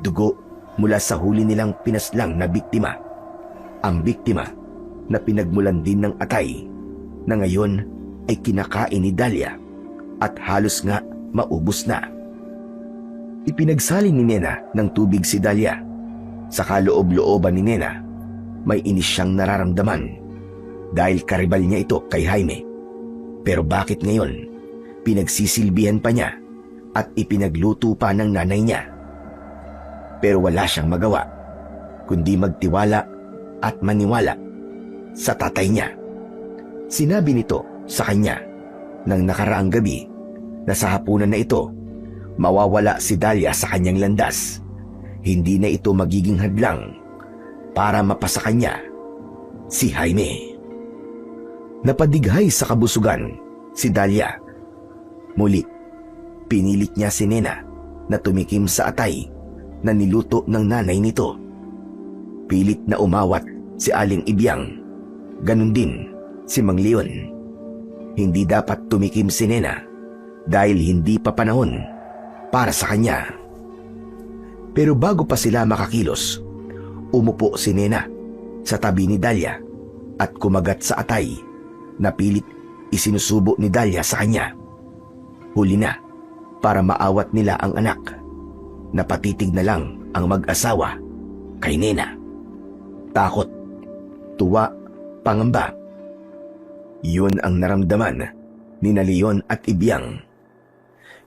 Dugo mula sa huli nilang pinaslang na biktima. Ang biktima na pinagmulan din ng atay na ngayon ay kinakain ni Dahlia at halos nga maubos na. Ipinagsali ni Nena ng tubig si Dahlia. Sa kaloob-looban ni Nena, may inis siyang nararamdaman dahil karibal niya ito kay Jaime. Pero bakit ngayon, pinagsisilbihan pa niya at ipinagluto pa ng nanay niya? Pero wala siyang magawa, kundi magtiwala at maniwala sa tatay niya. Sinabi nito sa kanya ng nakaraang gabi na sa hapunan na ito, mawawala si Dahlia sa kanyang landas. Hindi na ito magiging hadlang para mapasa kanya si Jaime. Napadighay sa kabusugan si Dahlia. Muli, pinilit niya si Nena na tumikim sa atay na niluto ng nanay nito. Pilit na umawat si Aling Ibiang. Ganon din si Mang Leon. Hindi dapat tumikim si Nena dahil hindi pa panahon para sa kanya. Pero bago pa sila makakilos, umupo si Nena sa tabi ni Dahlia at kumagat sa atay na pilit isinusubo ni Dahlia sa kanya. Huli na para maawat nila ang anak. Napatitig na lang ang mag-asawa kay Nena. Takot, tuwa, pangamba. Yun ang naramdaman ni Leon at Ibiang.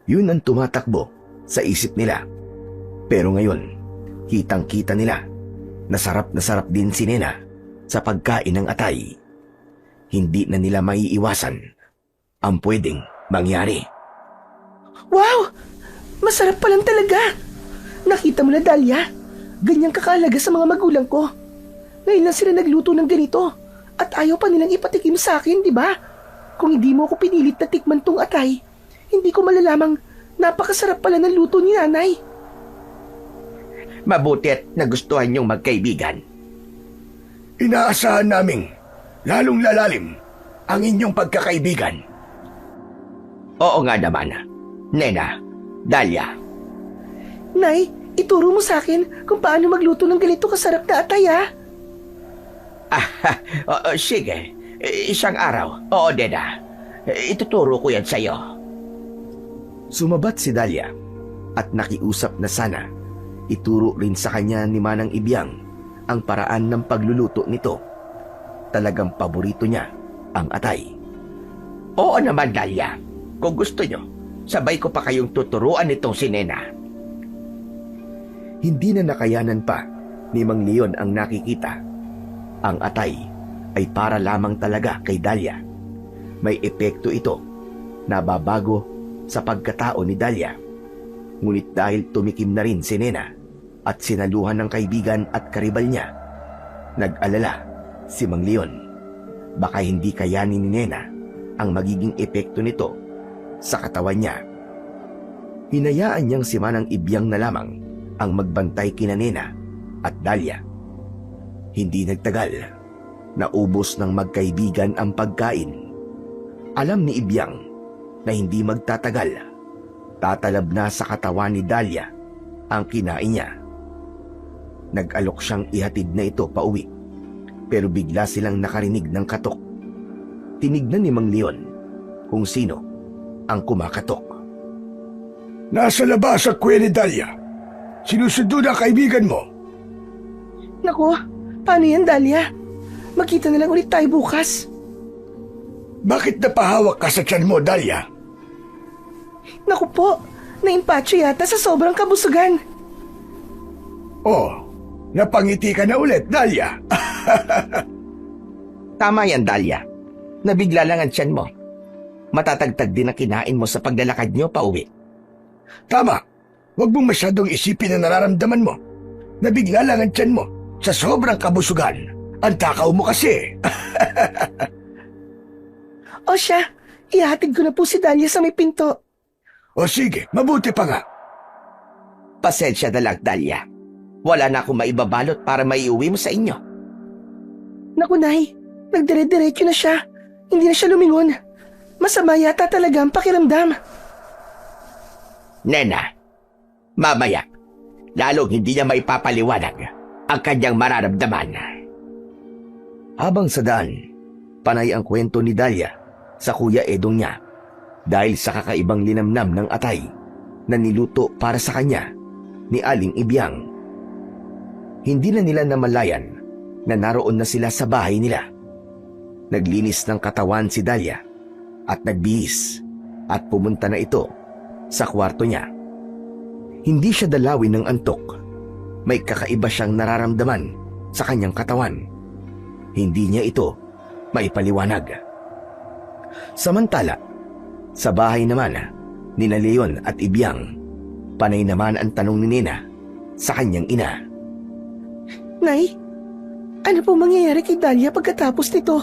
Yun ang tumatakbo sa isip nila. Pero ngayon, kitang-kita nila na sarap din si Nena sa pagkain ng atay. Hindi na nila maiiwasan ang pwedeng mangyari. Wow! Masarap pa lang talaga! Nakita mo na, Dahlia? Ganyang kakalaga sa mga magulang ko. Ngayon lang sila nagluto ng ganito at ayaw pa nilang ipatikim sa akin, di ba? Kung hindi mo ako pinilit na tikman tong atay, hindi ko malalamang napakasarap pala ng luto ni nanay. Mabuti at nagustuhan niyong magkaibigan. Inaasahan naming lalong lalalim ang inyong pagkakaibigan. Oo nga naman. Nena, Dahlia. Nay, ituro mo sa akin kung paano magluto ng ganito kasarap na atay, ha? Sige. Isang araw. Oo, Nena. Ituturo ko yan sa'yo. Sumabat si Dahlia at nakiusap na sana ituro rin sa kanya ni Manang Ibiang ang paraan ng pagluluto nito. Talagang paborito niya ang atay. Oo naman, Dahlia. Kung gusto nyo, sabay ko pa kayong tuturuan nitong si Nena. Hindi na nakayanan pa ni Mang Leon ang nakikita. Ang atay ay para lamang talaga kay Dahlia. May epekto ito na babago sa pagkatao ni Dahlia. Ngunit dahil tumikim na rin si Nena at sinaluhan ng kaibigan at karibal niya, nag-alala si Mang Leon. Baka hindi kayanin ni Nena ang magiging epekto nito sa katawan niya. Hinayaan niyang si Manang Ibyang na lamang ang magbantay kina Nena at Dahlia. Hindi nagtagal, naubos ng magkaibigan ang pagkain. Alam ni Ibyang na hindi magtatagal, tatalab na sa katawan ni Dahlia ang kinain niya. Nag-alok siyang ihatid na ito pauwi, pero bigla silang nakarinig ng katok. Tinignan ni Mang Leon kung sino ang kumakatok. Nasa labas ang kuya ni Dahlia. Sinusundo na kaibigan mo. Naku, paano yan, Dahlia? Magkita na lang ulit tayo bukas. Bakit napahawak ka sa tiyan mo, Dahlia? Naku po, naimpatso yata sa sobrang kabusugan. Oh, napangiti ka na ulit, Dahlia. Tama yan, Dahlia. Nabigla lang ang tiyan mo. Matatagtag din ang kinain mo sa paglalakad nyo pauwi. Tama. Huwag mong masyadong isipin na nararamdaman mo. Nabigla lang ang tiyan mo sa sobrang kabusugan. Ang takaw mo kasi. O siya, ihatid ko na po si Dahlia sa may pinto. O sige, mabuti pa nga. Pasensya na lang, Dahlia. Wala na akong maibabalot para maiuwi mo sa inyo. Naku, Nay, nagdire-diretso na siya. Hindi na siya lumingon. Masama yata talaga ang pakiramdam. Nena, mamaya, lalong hindi niya maipapaliwanag ang kanyang mararamdaman. Habang sa daan, panay ang kwento ni Dahlia sa Kuya Edong niya dahil sa kakaibang linamnam ng atay na niluto para sa kanya ni Aling Ibyang. Hindi na nila namalayan na naroon na sila sa bahay nila. Naglinis ng katawan si Dahlia at nagbihis at pumunta na ito sa kwarto niya. Hindi siya dalawin ng antok. May kakaiba siyang nararamdaman sa kanyang katawan. Hindi niya ito maipaliwanag. Samantala, sa bahay naman ni Leon at Ibyang, panay naman ang tanong ni Nena sa kanyang ina. Nay, ano pong mangyayari kay Dahlia pagkatapos nito?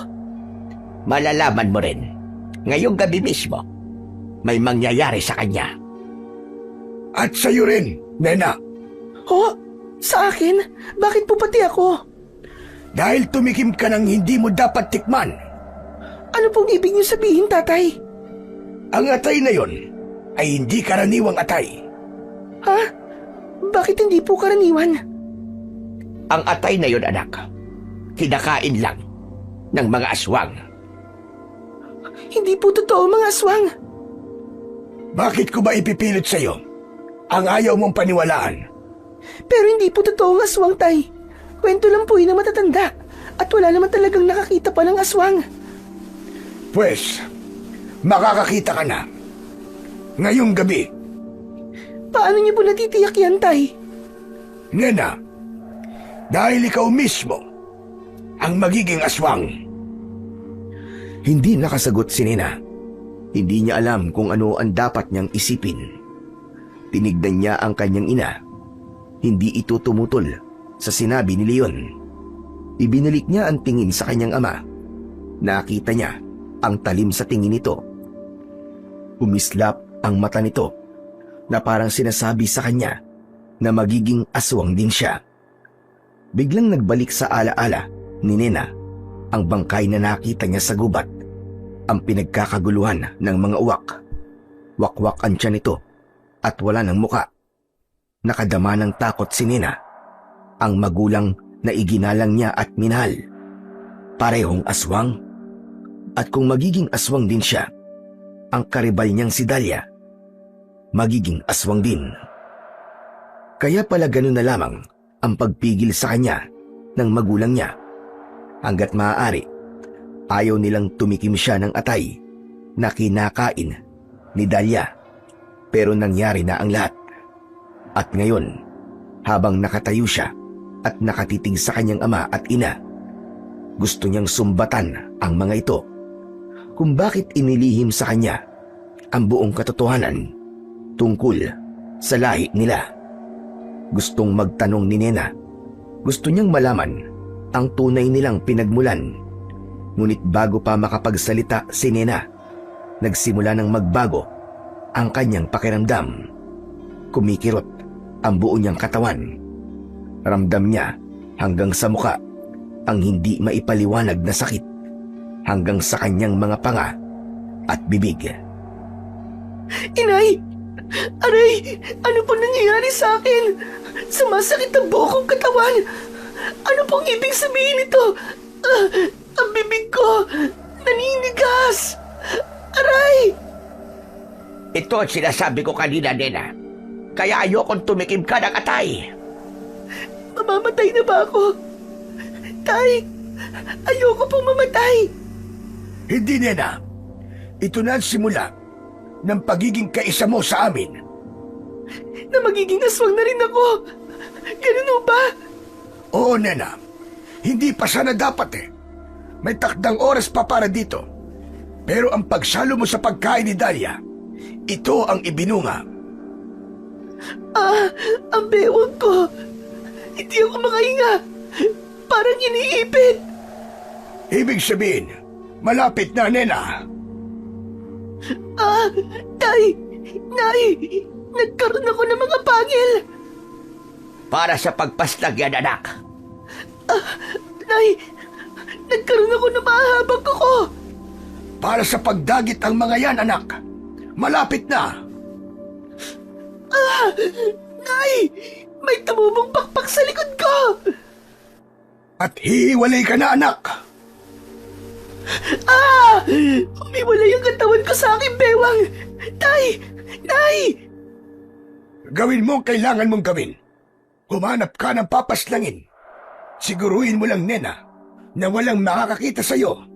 Malalaman mo rin, ngayong gabi mismo, may mangyayari sa kanya. At sa'yo rin, Nena. Ho? Sa akin? Bakit po pati ako? Dahil tumikim ka ng hindi mo dapat tikman. Ano pong ibig niyo sabihin, Tatay? Ang atay na yon ay hindi karaniwang atay. Ha? Bakit hindi po karaniwan? Ang atay na yun, anak, kinakain lang ng mga aswang. Hindi po totoo, mga aswang. Bakit ko ba ipipilit sa'yo ang ayaw mong paniwalaan? Pero hindi po totoo ang aswang, Tay. Kwento lang po yun ng matatanda. At wala naman talagang nakakita pa ng aswang. Pwes, makakakita ka na. Ngayong gabi. Paano niyo po natitiyak yan, Tay? Nena, dahil ikaw mismo ang magiging aswang. Hindi nakasagot si Nena. Hindi niya alam kung ano ang dapat niyang isipin. Tinignan niya ang kanyang ina. Hindi ito tumutol sa sinabi ni Leon. Ibinalik niya ang tingin sa kanyang ama. Nakita niya ang talim sa tingin nito. Umislap ang mata nito na parang sinasabi sa kanya na magiging aswang din siya. Biglang nagbalik sa alaala ni Nena ang bangkay na nakita niya sa gubat. Ang pinagkakaguluhan ng mga uwak. Wakwak ang tiyan nito at wala ng muka. Nakadama ng takot si Nena, ang magulang na iginalang niya at minahal. Parehong aswang. At kung magiging aswang din siya, ang karibal niyang si Dahlia, magiging aswang din. Kaya pala ganun na lamang ang pagpigil sa kanya ng magulang niya. Hanggat maaari, ayaw nilang tumikim siya ng atay na kinakain ni Dahlia. Pero nangyari na ang lahat. At ngayon, habang nakatayo siya at nakatitig sa kanyang ama at ina, gusto niyang sumbatan ang mga ito kung bakit inilihim sa kanya ang buong katotohanan tungkol sa lahi nila. Gustong magtanong ni Nena. Gusto niyang malaman ang tunay nilang pinagmulan. Ngunit bago pa makapagsalita si Nena, nagsimula ng magbago ang kanyang pakiramdam. Kumikirot ang buo niyang katawan. Ramdam niya hanggang sa muka ang hindi maipaliwanag na sakit hanggang sa kanyang mga panga at bibig. Inay! Aray! Ano po nangyayari sa akin? Sumasakit ang buo kong katawan. Ano pong ibig sabihin nito? Ang bibig ko naninigas. Aray! Ito ang sinasabi ko kanina, Nena. Kaya ayokong tumikim ka ng atay. Mamamatay na ba ako? Tay! Ayoko pong mamatay. Hindi, Nena. Ito na ang simula ng pagiging kaisa mo sa amin. Na magiging aswang na rin ako. Ganun ho ba? Oo, Nena. Hindi pa sana dapat eh. May takdang oras pa para dito. Pero ang pagsalo mo sa pagkain ni Dahlia, ito ang ibinunga. Ang bewang ko. Hindi ako makahinga. Parang iniipit. Ibig sabihin, malapit na, Nena. Tay! Nay! Nagkaroon ako ng mga pangil. Para sa pagpaslag yan, anak. Nay! Nagkaroon ako ng mahahabang kuko. Para sa pagdagit ang mga yan, anak. Malapit na. Nay! May tumubong pakpak sa likod ko. At hihiwalay ka na, anak. Umiwalay ang katawan ko sa aking bewang. Tay! Nay! Gawin mo ang kailangan mong gawin. Humanap ka ng papaslangin. Siguruhin mo lang, Nena, na walang makakakita sa'yo.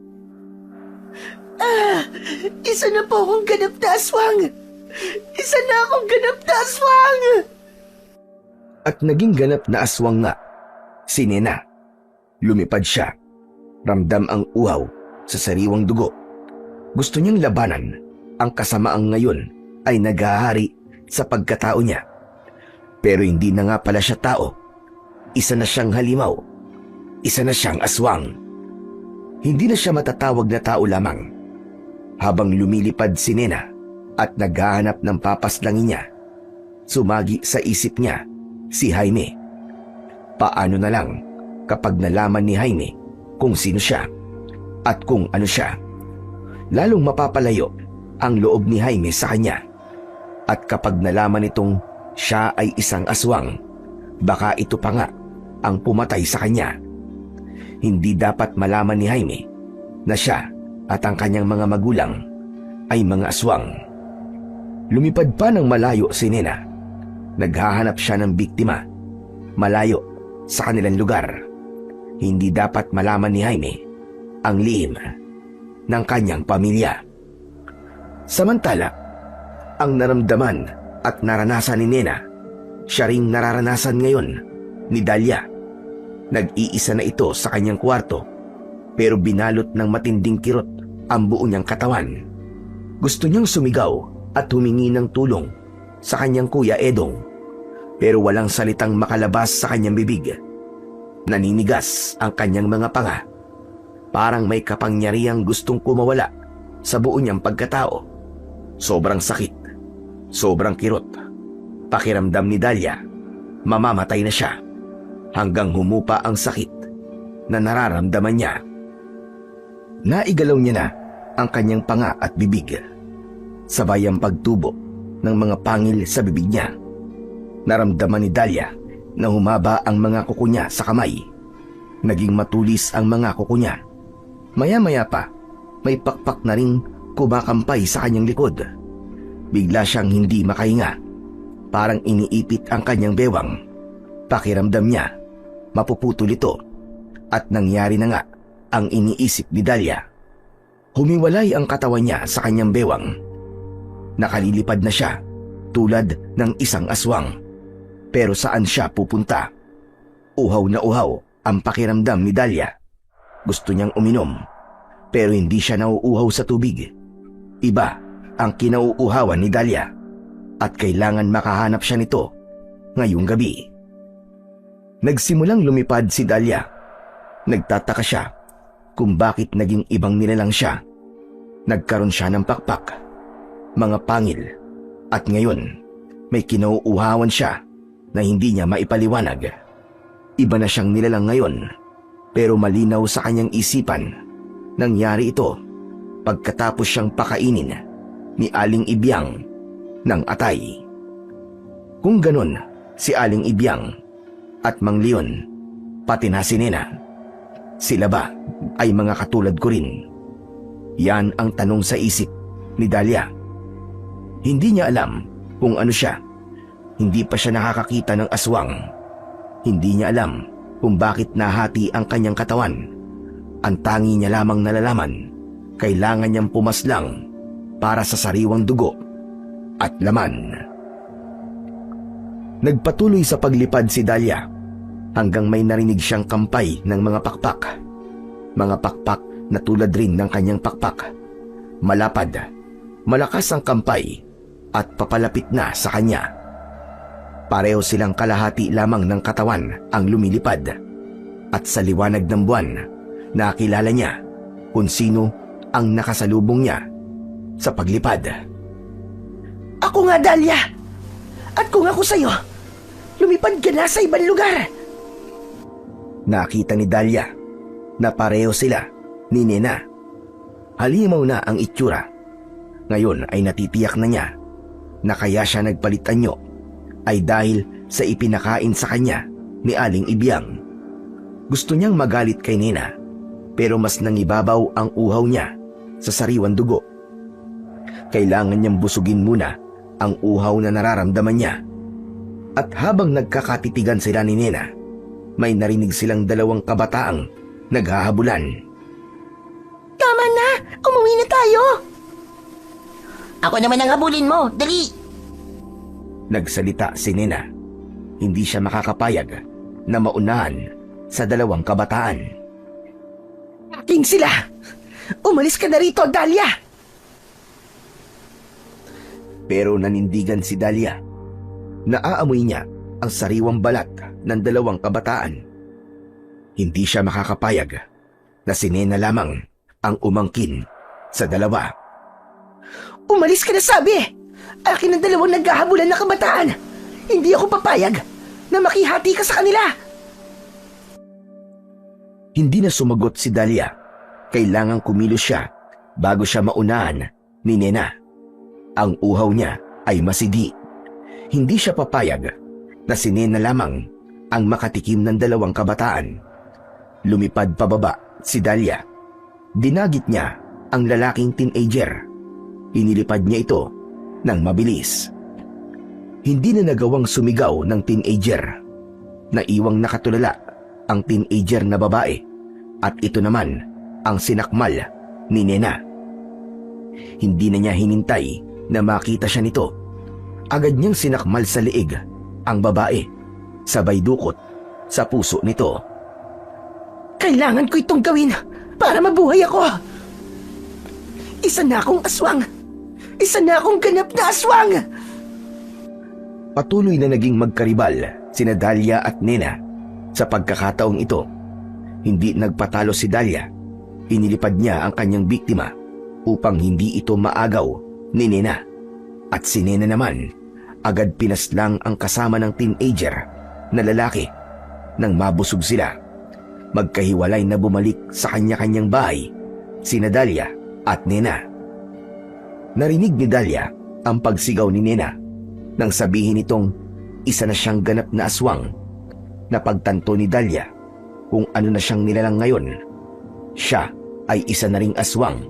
Isa na po akong ganap na aswang. Isa na akong ganap na aswang. At naging ganap na aswang nga si Nena. Lumipad siya. Ramdam ang uhaw sa sariwang dugo. Gusto niyang labanan ang kasamaang ngayon ay naghahari sa pagkatao niya. Pero hindi na nga pala siya tao. Isa na siyang halimaw. Isa na siyang aswang. Hindi na siya matatawag na tao lamang. Habang lumilipad si Nena at naghahanap ng papaslangin niya, sumagi sa isip niya si Jaime. Paano na lang kapag nalaman ni Jaime kung sino siya at kung ano siya? Lalong mapapalayo ang loob ni Jaime sa kanya. At kapag nalaman nitong siya ay isang aswang, baka ito pa nga ang pumatay sa kanya. Hindi dapat malaman ni Jaime na siya at ang kanyang mga magulang ay mga aswang. Lumipad pa ng malayo si Nena. Naghahanap siya ng biktima, malayo sa kanilang lugar. Hindi dapat malaman ni Jaime ang lihim ng kanyang pamilya. Samantala, ang naramdaman at naranasan ni Nena, siya ring nararanasan ngayon ni Dahlia. Nag-iisa na ito sa kanyang kwarto, pero binalot ng matinding kirot ang buo niyang katawan. Gusto niyang sumigaw at humingi ng tulong sa kanyang kuya Edong, pero walang salitang makalabas sa kanyang bibig. Naninigas ang kanyang mga panga. Parang may kapangyarihang gustong kumawala sa buo niyang pagkatao. Sobrang sakit, sobrang kirot. Pakiramdam ni Dahlia, mamamatay na siya hanggang humupa ang sakit na nararamdaman niya. Naigalaw niya na ang kanyang panga at bibig, sabay ang pagtubo ng mga pangil sa bibig niya. Naramdaman ni Dahlia na humaba ang mga kuko niya sa kamay. Naging matulis ang mga kuko niya. Maya-maya pa, may pakpak na ring kumakampay sa kanyang likod. Bigla siyang hindi makahinga. Parang iniipit ang kanyang bewang. Pakiramdam niya, mapuputol ito At nangyari na nga ang iniisip ni Dahlia. Humiwalay ang katawan niya sa kanyang bewang. Nakalilipad na siya tulad ng isang aswang. Pero saan siya pupunta? Uhaw na uhaw ang pakiramdam ni Dahlia. Gusto niyang uminom, pero hindi siya nauuhaw sa tubig. Iba ang kinauuhawan ni Dahlia at kailangan makahanap siya nito ngayong gabi. Nagsimulang lumipad si Dahlia. Nagtataka siya kung bakit naging ibang nilalang siya. Nagkaroon siya ng pakpak, mga pangil, at ngayon may kinauuhawan siya na hindi niya maipaliwanag. Iba na siyang nilalang ngayon, pero malinaw sa kanyang isipan. Nangyari ito pagkatapos siyang pakainin ni Aling Ibyang ng atay. Kung ganon, si Aling Ibyang at Mang Leon, pati na si Nena, sila ba ay mga katulad ko rin? Yan ang tanong sa isip ni Dahlia. Hindi niya alam kung ano siya. Hindi pa siya nakakakita ng aswang. Hindi niya alam kung bakit nahati ang kanyang katawan. Ang tangi niya lamang nalalaman, kailangan niyang pumaslang para sa sariwang dugo at laman. Nagpatuloy sa paglipad si Dahlia hanggang may narinig siyang kampay ng mga pakpak. Mga pakpak na tulad rin ng kanyang pakpak. Malapad, malakas ang kampay at papalapit na sa kanya. Pareho silang kalahati lamang ng katawan ang lumilipad. At sa liwanag ng buwan, nakilala niya kung sino ang nakasalubong niya sa paglipad. Ako nga, Dahlia! At kung ako sa'yo, lumipad ka na sa ibang lugar! Nakita ni Dahlia na pareho sila ni Nena. Halimaw na ang itsura. Ngayon ay natitiyak na niya na kaya siya nagpalit anyo ay dahil sa ipinakain sa kanya ni Aling Ibyang. Gusto niyang magalit kay Nena, pero mas nangibabaw ang uhaw niya sa sariwang dugo. Kailangan niyang busugin muna ang uhaw na nararamdaman niya. At habang nagkakatitigan sila ni Nena, may narinig silang dalawang kabataang naghahabulan. Tama na! Umuwi na tayo! Ako naman ang habulin mo, dali! Nagsalita si Nena. Hindi siya makakapayag na maunahan sa dalawang kabataan. Aking sila! Umalis ka na rito, Dahlia! Pero nanindigan si Dahlia. Naaamoy niya ang sariwang balat ng dalawang kabataan. Hindi siya makakapayag na si Nena lamang ang umangkin sa dalawa. Umalis ka na, sabi! Akin ang dalawang naghahabulan na kabataan! Hindi ako papayag na makihati ka sa kanila! Hindi na sumagot si Dahlia. Kailangang kumilos siya bago siya maunahan ni Nena. Ang uhaw niya ay masidi. Hindi siya papayag na si Nena lamang ang makatikim ng dalawang kabataan. Lumipad pababa si Dahlia. Dinagit niya ang lalaking teenager. Inilipad niya ito ng mabilis. Hindi na nagawang sumigaw ng teenager. Naiwang nakatulala ang teenager na babae at ito naman ang sinakmal ni Nena. Hindi na niya hinintay na makita siya nito. Agad niyang sinakmal sa leeg ang babae, sabay dukot sa puso nito. Kailangan ko itong gawin para mabuhay ako! Isa na akong aswang! Isa na akong ganap na aswang! Patuloy na naging magkaribal sina Dahlia at Nena. Sa pagkakataong ito, hindi nagpatalo si Dahlia. Inilipad niya ang kanyang biktima upang hindi ito maagaw ni Nena. At si Nena naman, agad pinaslang ang kasama ng teenager na lalaki. Nang mabusog sila, magkahiwalay na bumalik sa kanya-kanyang bahay sina Dahlia at Nena. Narinig ni Dahlia ang pagsigaw ni Nena nang sabihin nitong isa na siyang ganap na aswang. Napagtanto ni Dahlia kung ano na siyang nilalang ngayon. Siya ay isa na ring aswang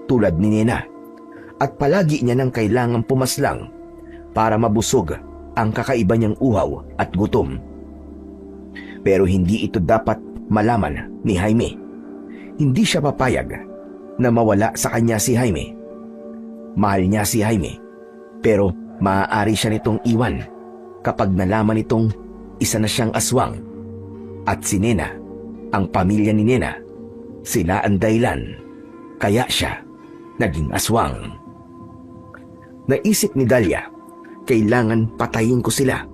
tulad ni Nena at palagi niya nang kailangang pumaslang para mabusog ang kakaiba niyang uhaw at gutom. Pero hindi ito dapat malaman ni Jaime. Hindi siya papayag na mawala sa kanya si Jaime. Mahal niya si Jaime, pero maaari siya nitong iwan kapag nalaman nitong isa na siyang aswang. At si Nena, ang pamilya ni Nena, sila ang dahilan kaya siya naging aswang. Naisip ni Dahlia, kailangan patayin ko sila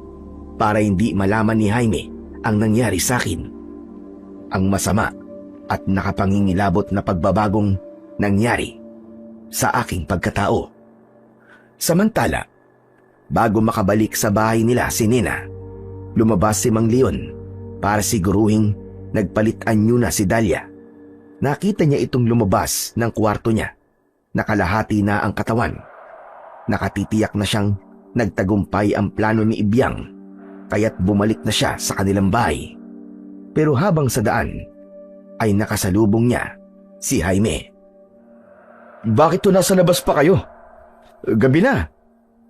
para hindi malaman ni Jaime ang nangyari sa akin. Ang masama at nakapangingilabot na pagbabagong nangyari sa aking pagkatao. Samantala, bago makabalik sa bahay nila si Nena, lumabas si Mang Leon para siguruhing nagpalit anyo na si Dahlia. Nakita niya itong lumabas ng kwarto niya. Nakalahati na ang katawan. Nakatitiyak na siyang nagtagumpay ang plano ni Ibyang, kaya't bumalik na siya sa kanilang bahay. Pero habang sa daan, ay nakasalubong niya si Jaime. Bakit to nasa labas pa kayo? Gabi na.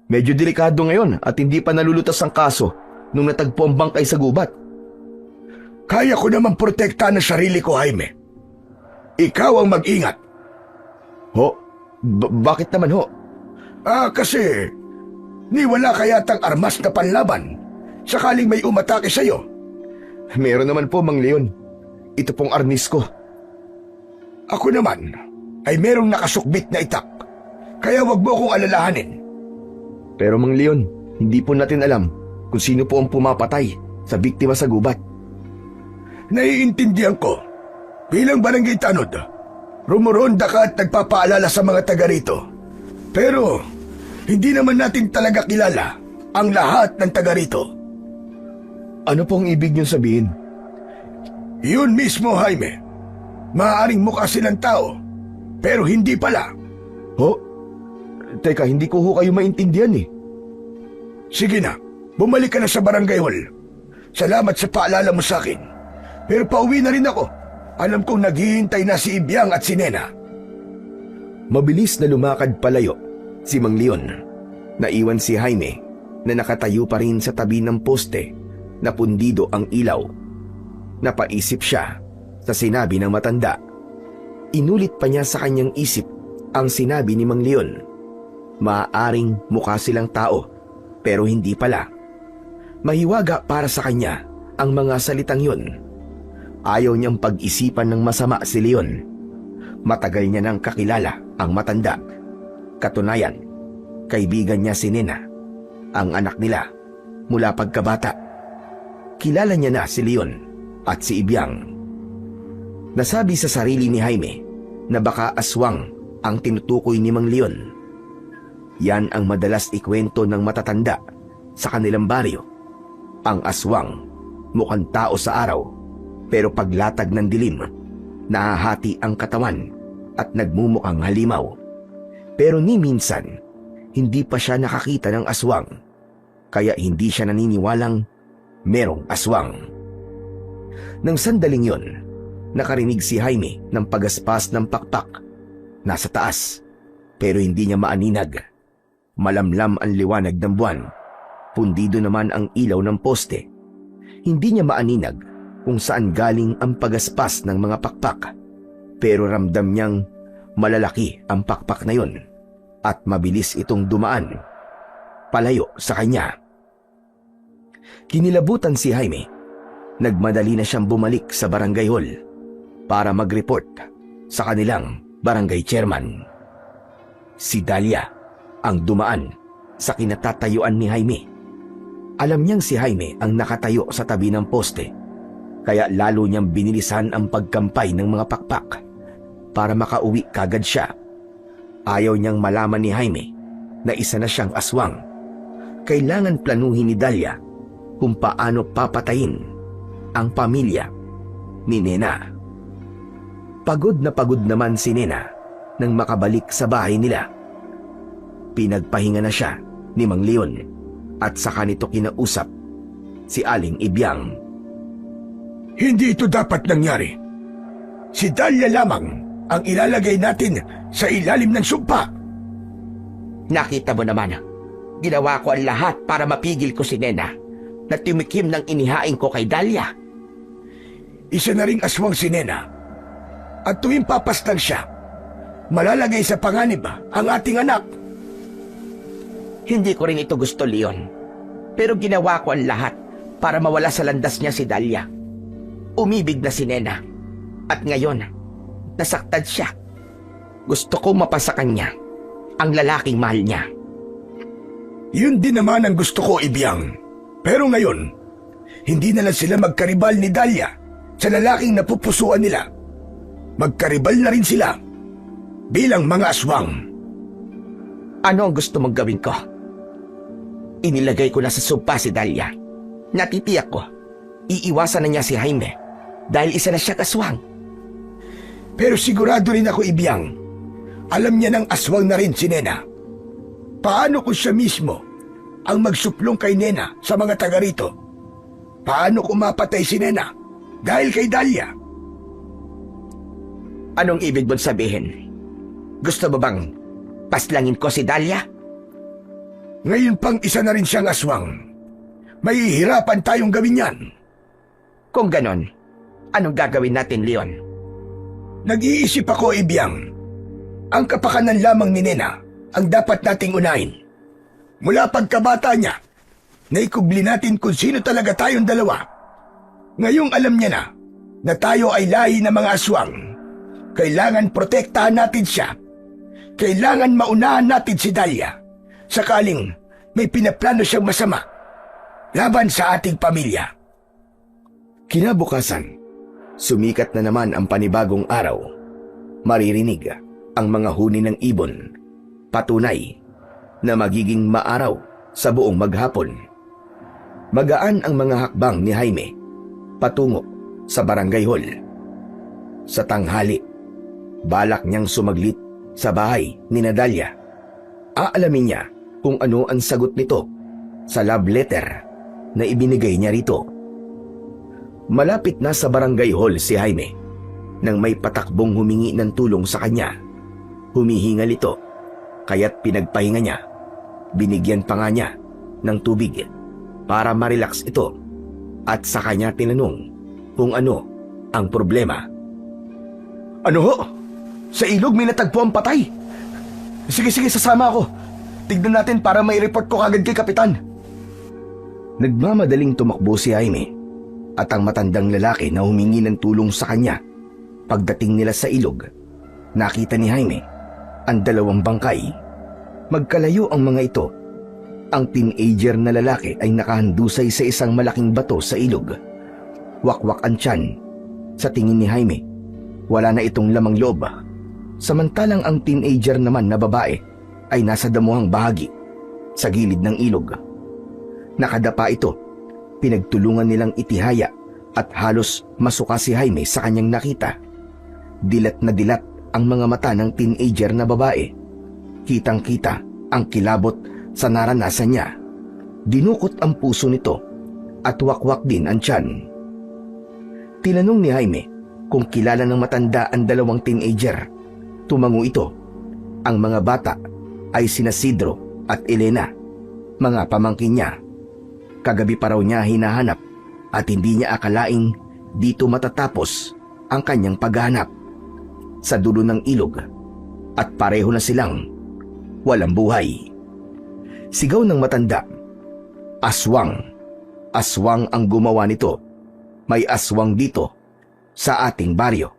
Medyo delikado ngayon at hindi pa nalulutas ang kaso nung natagpo ang bangkay sa gubat. Kaya ko naman protektahan ang sarili ko, Jaime. Ikaw ang mag-ingat. Ho? Bakit naman ho? Kasi wala kayatang armas na panlaban sakaling may umatake sa'yo. Meron naman po, Mang Leon. Ito pong arnis ko. Ako naman ay merong nakasukbit na itak, kaya wag mo akong alalahanin. Pero Mang Leon, hindi po natin alam kung sino po ang pumapatay sa biktima sa gubat. Naiintindihan ko. Bilang barangay tanod, rumuronda ka at nagpapaalala sa mga taga rito. Pero hindi naman natin talaga kilala ang lahat ng taga rito. Ano pong ibig niyong sabihin? Yun mismo, Jaime. Maaaring mukha silang tao, pero hindi pala. Ho? Teka, hindi ko ho kayo maintindihan eh. Sige na, bumalik ka na sa barangay hall. Salamat sa paalala mo sa akin. Pero pauwi na rin ako. Alam kong naghihintay na si Ibyang at si Nena. Mabilis na lumakad palayo si Mang Leon. Naiwan si Jaime na nakatayo pa rin sa tabi ng poste na pundido ang ilaw. Napaisip siya sa sinabi ng matanda. Inulit pa niya sa kanyang isip ang sinabi ni Mang Leon. Maaaring mukha silang tao pero hindi pala. Mahiwaga para sa kanya ang mga salitang yun. Ayaw niyang pag-isipan ng masama si Leon. Matagal niya nang kakilala ang matanda. Katunayan, kaibigan niya si Nena, ang anak nila, mula pagkabata. Kilala niya na si Leon at si Ibyang. Nasabi sa sarili ni Jaime na baka aswang ang tinutukoy ni Mang Leon. Yan ang madalas ikwento ng matatanda sa kanilang baryo. Ang aswang, mukhang tao sa araw, pero paglatag ng dilim, nahahati ang katawan at nagmumukhang halimaw. Pero ni minsan, hindi pa siya nakakita ng aswang, kaya hindi siya naniniwalang merong aswang. Nang sandaling yon, nakarinig si Jaime ng pagaspas ng pakpak. Nasa taas, pero hindi niya maaninag. Malamlam ang liwanag ng buwan. Pundido naman ang ilaw ng poste. Hindi niya maaninag kung saan galing ang pagaspas ng mga pakpak. Pero ramdam niyang malalaki ang pakpak na yon at mabilis itong dumaan palayo sa kanya. Kinilabutan si Jaime. Nagmadali na siyang bumalik sa barangay hall para mag-report sa kanilang barangay chairman. Si Dahlia ang dumaan sa kinatatayuan ni Jaime. Alam niyang si Jaime ang nakatayo sa tabi ng poste, kaya lalo niyang binilisan ang pagkampay ng mga pakpak para makauwi kagad siya. Ayaw niyang malaman ni Jaime na isa na siyang aswang. Kailangan planuhin ni Dahlia kung paano papatayin ang pamilya ni Nena. Pagod na pagod naman si Nena nang makabalik sa bahay nila. Pinagpahinga na siya ni Mang Leon at saka nito kinausap si Aling Ibyang. Hindi ito dapat nangyari. Si Dahlia lamang ang ilalagay natin sa ilalim ng sumpa. Nakita mo naman, ginawa ko ang lahat para mapigil ko si Nena na tumikim ng inihain ko kay Dahlia. Isa na ring aswang si Nena. At tuwing papaslang siya, malalagay sa panganib ang ating anak. Hindi ko rin ito gusto, Leon. Pero ginawa ko ang lahat para mawala sa landas niya si Dahlia. Umibig na si Nena. At ngayon, nasaktan siya. Gusto ko mapasa kanya ang lalaking mahal niya. Yun din naman ang gusto ko, Ibiang. Pero ngayon, hindi na lang sila magkaribal ni Dahlia sa lalaking napupusuan nila. Magkaribal na rin sila bilang mga aswang. Ano ang gusto mong gawin ko? Inilagay ko na sa sumpa si Dahlia. Natitiyak ko, iiwasan na niya si Jaime dahil isa na siyang aswang. Pero sigurado rin ako, Ibiang, alam niya ng aswang na rin si Nena. Paano kung siya mismo ang magsuplong kay Nena sa mga taga rito? Paano kung mapatay si Nena dahil kay Dahlia? Anong ibig mong sabihin? Gusto mo bang paslangin ko si Dahlia? Ngayon pang isa na rin siyang aswang. Mahihirapan tayong gawin yan. Kung ganon, anong gagawin natin, Leon? Nag-iisip ako, Ibiang. Ang kapakanan lamang ni Nena ang dapat nating unahin. Mula pagkabata niya, naikubli natin kung sino talaga tayong dalawa. Ngayong alam niya na tayo ay lahi ng mga aswang. Kailangan protektahan natin siya. Kailangan maunahan natin si Dahlia. Sakaling may pinaplano siyang masama laban sa ating pamilya. Kinabukasan, sumikat na naman ang panibagong araw. Maririnig ang mga huni ng ibon. Patunay na magiging maaraw sa buong maghapon. Magaan ang mga hakbang ni Jaime patungo sa barangay hall. Sa tanghali, balak niyang sumaglit sa bahay ni Dahlia. Aalamin niya kung ano ang sagot nito sa love letter na ibinigay niya rito. Malapit na sa barangay hall si Jaime nang may patakbong humingi ng tulong sa kanya. Humihingal ito, kaya't pinagpahinga niya. Binigyan pa nga niya ng tubig para ma-relax ito at sa kanya tinanong kung ano ang problema. Ano ho? Sa ilog may natagpo ang patay. Sige, sasama ako. Tignan natin para may report ko kagad kay Kapitan. Nagmamadaling tumakbo si Jaime at ang matandang lalaki na humingi ng tulong sa kanya. Pagdating nila sa ilog, nakita ni Jaime ang dalawang bangkay. Magkalayo ang mga ito. Ang teenager na lalaki ay nakahandusay sa isang malaking bato sa ilog. Wakwak ang tiyan. Sa tingin ni Jaime, wala na itong lamang loob. Samantalang ang teenager naman na babae ay nasa damuhang bahagi sa gilid ng ilog. Nakadapa ito. Pinagtulungan nilang itihaya at halos masuka si Jaime sa kanyang nakita. Dilat na dilat ang mga mata ng teenager na babae. Kitang-kita ang kilabot sa naranasan niya. Dinukot ang puso nito at wakwak din ang tiyan. Tinanong ni Jaime kung kilala ng matanda ang dalawang teenager. Tumango ito. Ang mga bata ay sina Sidro at Elena, mga pamangkin niya. Kagabi pa raw niya hinahanap at hindi niya akalaing dito matatapos ang kanyang paghahanap. Sa dulo ng ilog at pareho na silang walang buhay. Sigaw ng matanda, "Aswang! Aswang ang gumawa nito. May aswang dito sa ating baryo."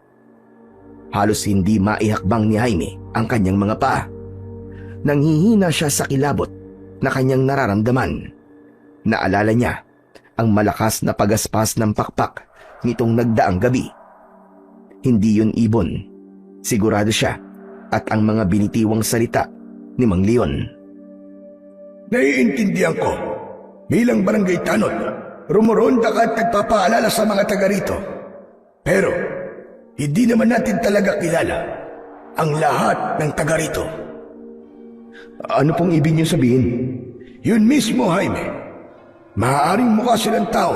Halos hindi maihakbang ni Jaime ang kanyang mga paa. Nanghihina siya sa kilabot na kanyang nararamdaman. Naalala niya ang malakas na pagaspas ng pakpak nitong nagdaang gabi. Hindi yun ibon, sigurado siya, at ang mga binitiwang salita ni Mang Leon. Naiintindihan ko. Bilang barangay tanod, rumuronda ka at nagpapaalala sa mga taga rito. Pero, hindi naman natin talaga kilala ang lahat ng taga rito. Ano pong ibig niyo sabihin? Yun mismo, Jaime. Maaaring mukha silang tao,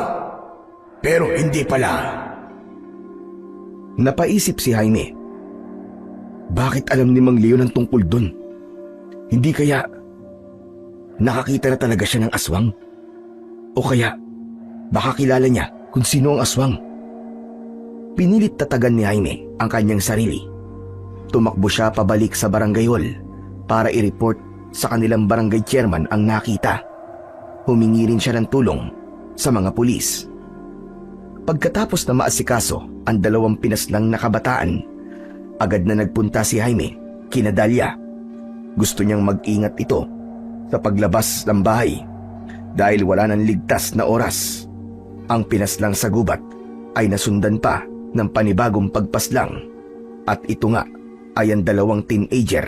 pero hindi pala. Napaisip si Jaime. Bakit alam ni Mang Leon ang tungkol dun? Hindi kaya nakakita na talaga siya ng aswang? O kaya baka kilala niya kung sino ang aswang? Pinilit tatagan ni Jaime ang kanyang sarili. Tumakbo siya pabalik sa barangay hall para i-report sa kanilang barangay chairman ang nakita. Humingi rin siya ng tulong sa mga pulis. Pagkatapos na maasikaso ang 2 pinaslang na kabataan, agad na nagpunta si Jaime kina Dalia. Gusto niyang mag-ingat ito sa paglabas ng bahay dahil wala nang ligtas na oras. Ang pinaslang sa gubat ay nasundan pa ng panibagong pagpaslang at ito nga ay ang 2 teenager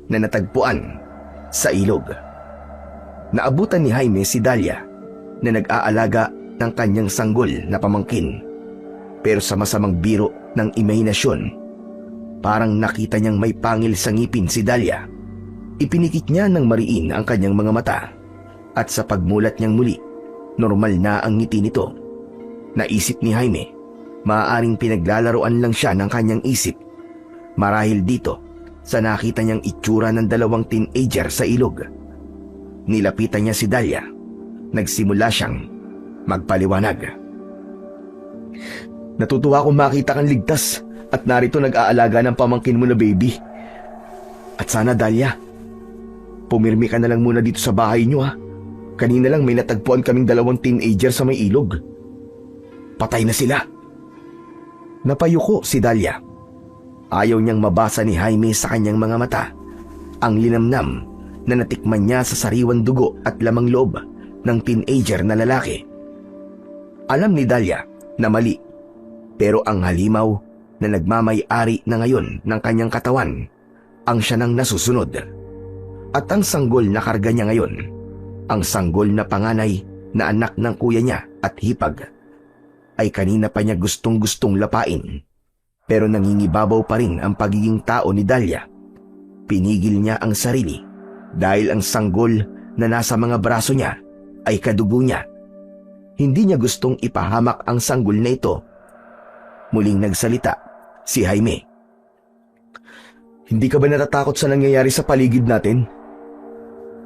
na natagpuan sa ilog. Naabutan ni Jaime si Dalia na nag-aalaga ng kanyang sanggol na pamangkin. Pero sa masamang biro ng imahinasyon, parang nakita niyang may pangil sa ngipin si Dalia. Ipinikit niya ng mariin ang kanyang mga mata at sa pagmulat niyang muli, normal na ang ngiti nito. Naisip ni Jaime, maaaring pinaglalaroan lang siya ng kanyang isip marahil dito sa nakita niyang itsura ng 2 teenager sa ilog. Nilapitan niya si Dalia. Nagsimula siyang magpaliwanag. Natutuwa akong makita kang ligtas at narito nag-aalaga ng pamangkin mo na baby. At sana Dalia, pumirmi ka na lang muna dito sa bahay niyo ha. Kanina lang may natagpuan kaming 2 teenager sa may ilog. Patay na sila. Napayuko si Dalia. Ayaw niyang mabasa ni Jaime sa kanyang mga mata ang linamnam na natikman niya sa sariwang dugo at lamang loob ng teenager na lalaki. Alam ni Dalia na mali, pero ang halimaw na nagmamay-ari na ngayon ng kanyang katawan ang siya nang nasusunod. At ang sanggol na karga niya ngayon, ang sanggol na panganay na anak ng kuya niya at hipag, ay kanina pa niya gustong-gustong lapain. Pero nangingibabaw pa rin ang pagiging tao ni Dalia. Pinigil niya ang sarili dahil ang sanggol na nasa mga braso niya ay kadugo niya. Hindi niya gustong ipahamak ang sanggol na ito. Muling nagsalita si Jaime. Hindi ka ba natatakot sa nangyayari sa paligid natin?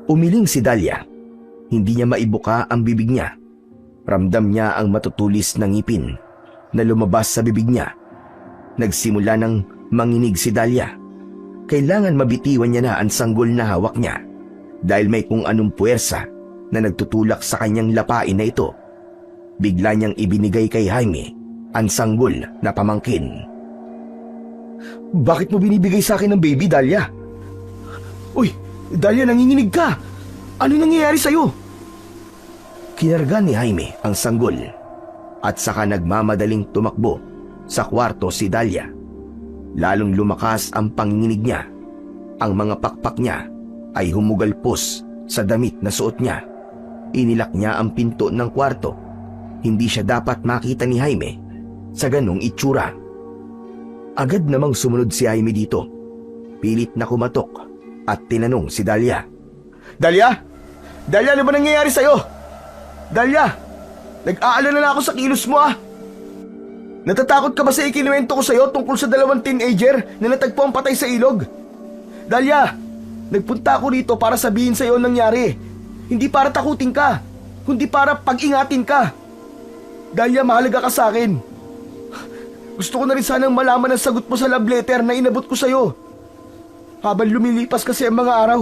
Umiling si Dalia. Hindi niya maibuka ang bibig niya. Ramdam niya ang matutulis na ngipin na lumabas sa bibig niya. Nagsimula ng manginig si Dalia. Kailangan mabitiwan niya na ang sanggol na hawak niya dahil may kung anong puwersa na nagtutulak sa kanyang lapain na ito. Bigla niyang ibinigay kay Jaime ang sanggol na pamangkin. Bakit mo binibigay sa akin ng baby, Dalia? Uy, Dalia, nanginginig ka! Ano nangyayari sa'yo? Kinarga ni Jaime ang sanggol at saka nagmamadaling tumakbo sa kwarto si Dalia. Lalong lumakas ang panginginig niya. Ang mga pakpak niya ay humugalpos sa damit na suot niya. Inilak niya ang pinto ng kwarto. Hindi siya dapat makita ni Jaime sa ganong itsura. Agad namang sumunod si Jaime dito. Pilit na kumatok at tinanong si Dalia. Dalia? Dalia, ano ba nangyayari sa'yo? Dalia, nag-aalala na ako sa kilos mo ah. Natatakot ka ba sa ikinuwento ko sa'yo tungkol sa 2 teenager na natagpo ang patay sa ilog? Dalia, nagpunta ako rito para sabihin sa'yo ang nangyari. Hindi para takutin ka, kundi para pag-ingatin ka. Dalia, mahalaga ka sa akin. Gusto ko na rin sanang malaman ang sagot mo sa love letter na inabot ko sa'yo. Habang lumilipas kasi ang mga araw,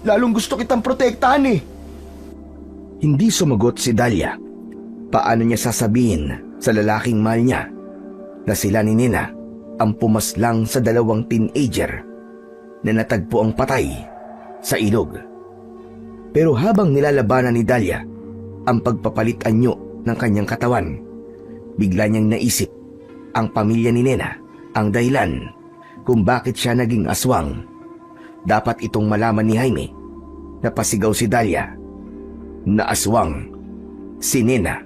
lalong gusto kitang protektahan eh. Hindi sumagot si Dalia. Paano niya sasabihin sa lalaking mahal niya na sila ni Nena ang pumaslang sa 2 teenager na natagpo ang patay sa ilog? Pero habang nilalabanan ni Dalia ang pagpapalit anyo ng kanyang katawan, bigla niyang naisip ang pamilya ni Nena ang dahilan kung bakit siya naging aswang. Dapat itong malaman ni Jaime. Napasigaw si Dalia na aswang. Si Nena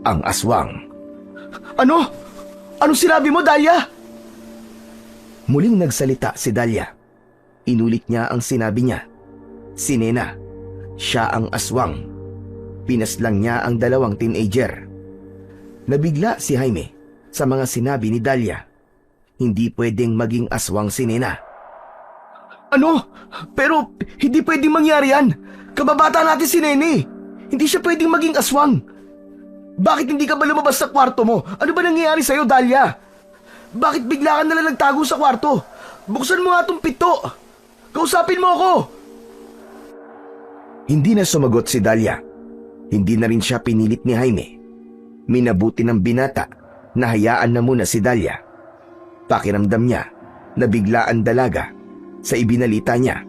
ang aswang. Ano? Anong sinabi mo, Dalia? Muling nagsalita si Dalia. Inulit niya ang sinabi niya. Si Nena, siya ang aswang. Pinaslang niya ang 2 teenager. Nabigla si Jaime sa mga sinabi ni Dalia. Hindi pwedeng maging aswang si Nena. Ano? Pero hindi pwedeng mangyari yan. Kababata natin si Nene. Hindi siya pwedeng maging aswang. Bakit hindi ka ba lumabas sa kwarto mo? Ano ba nangyayari sa'yo, Dahlia? Bakit bigla ka nalang nagtago sa kwarto? Buksan mo nga itong pinto. Kausapin mo ako. Hindi na sumagot si Dahlia. Hindi na rin siya pinilit ni Jaime. Minabuti ng binata na hayaan na muna si Dahlia. Pakiramdam niya na bigla ang dalaga sa ibinalita niya.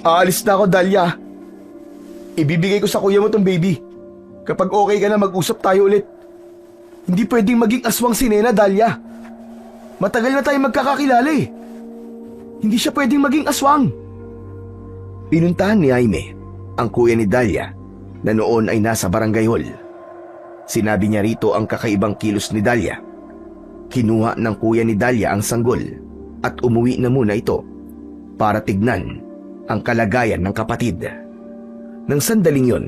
Aalis na ako, Dahlia. Ibibigay ko sa kuya mo tong baby. Kapag okay ka na, mag-usap tayo ulit. Hindi pwedeng maging aswang si Nena, Dahlia. Matagal na tayo magkakakilala eh. Hindi siya pwedeng maging aswang. Pinuntahan ni Jaime ang kuya ni Dahlia na noon ay nasa barangay hall. Sinabi niya rito ang kakaibang kilos ni Dahlia. Kinuha ng kuya ni Dahlia ang sanggol at umuwi na muna ito para tignan ang kalagayan ng kapatid. Nang sandaling yon,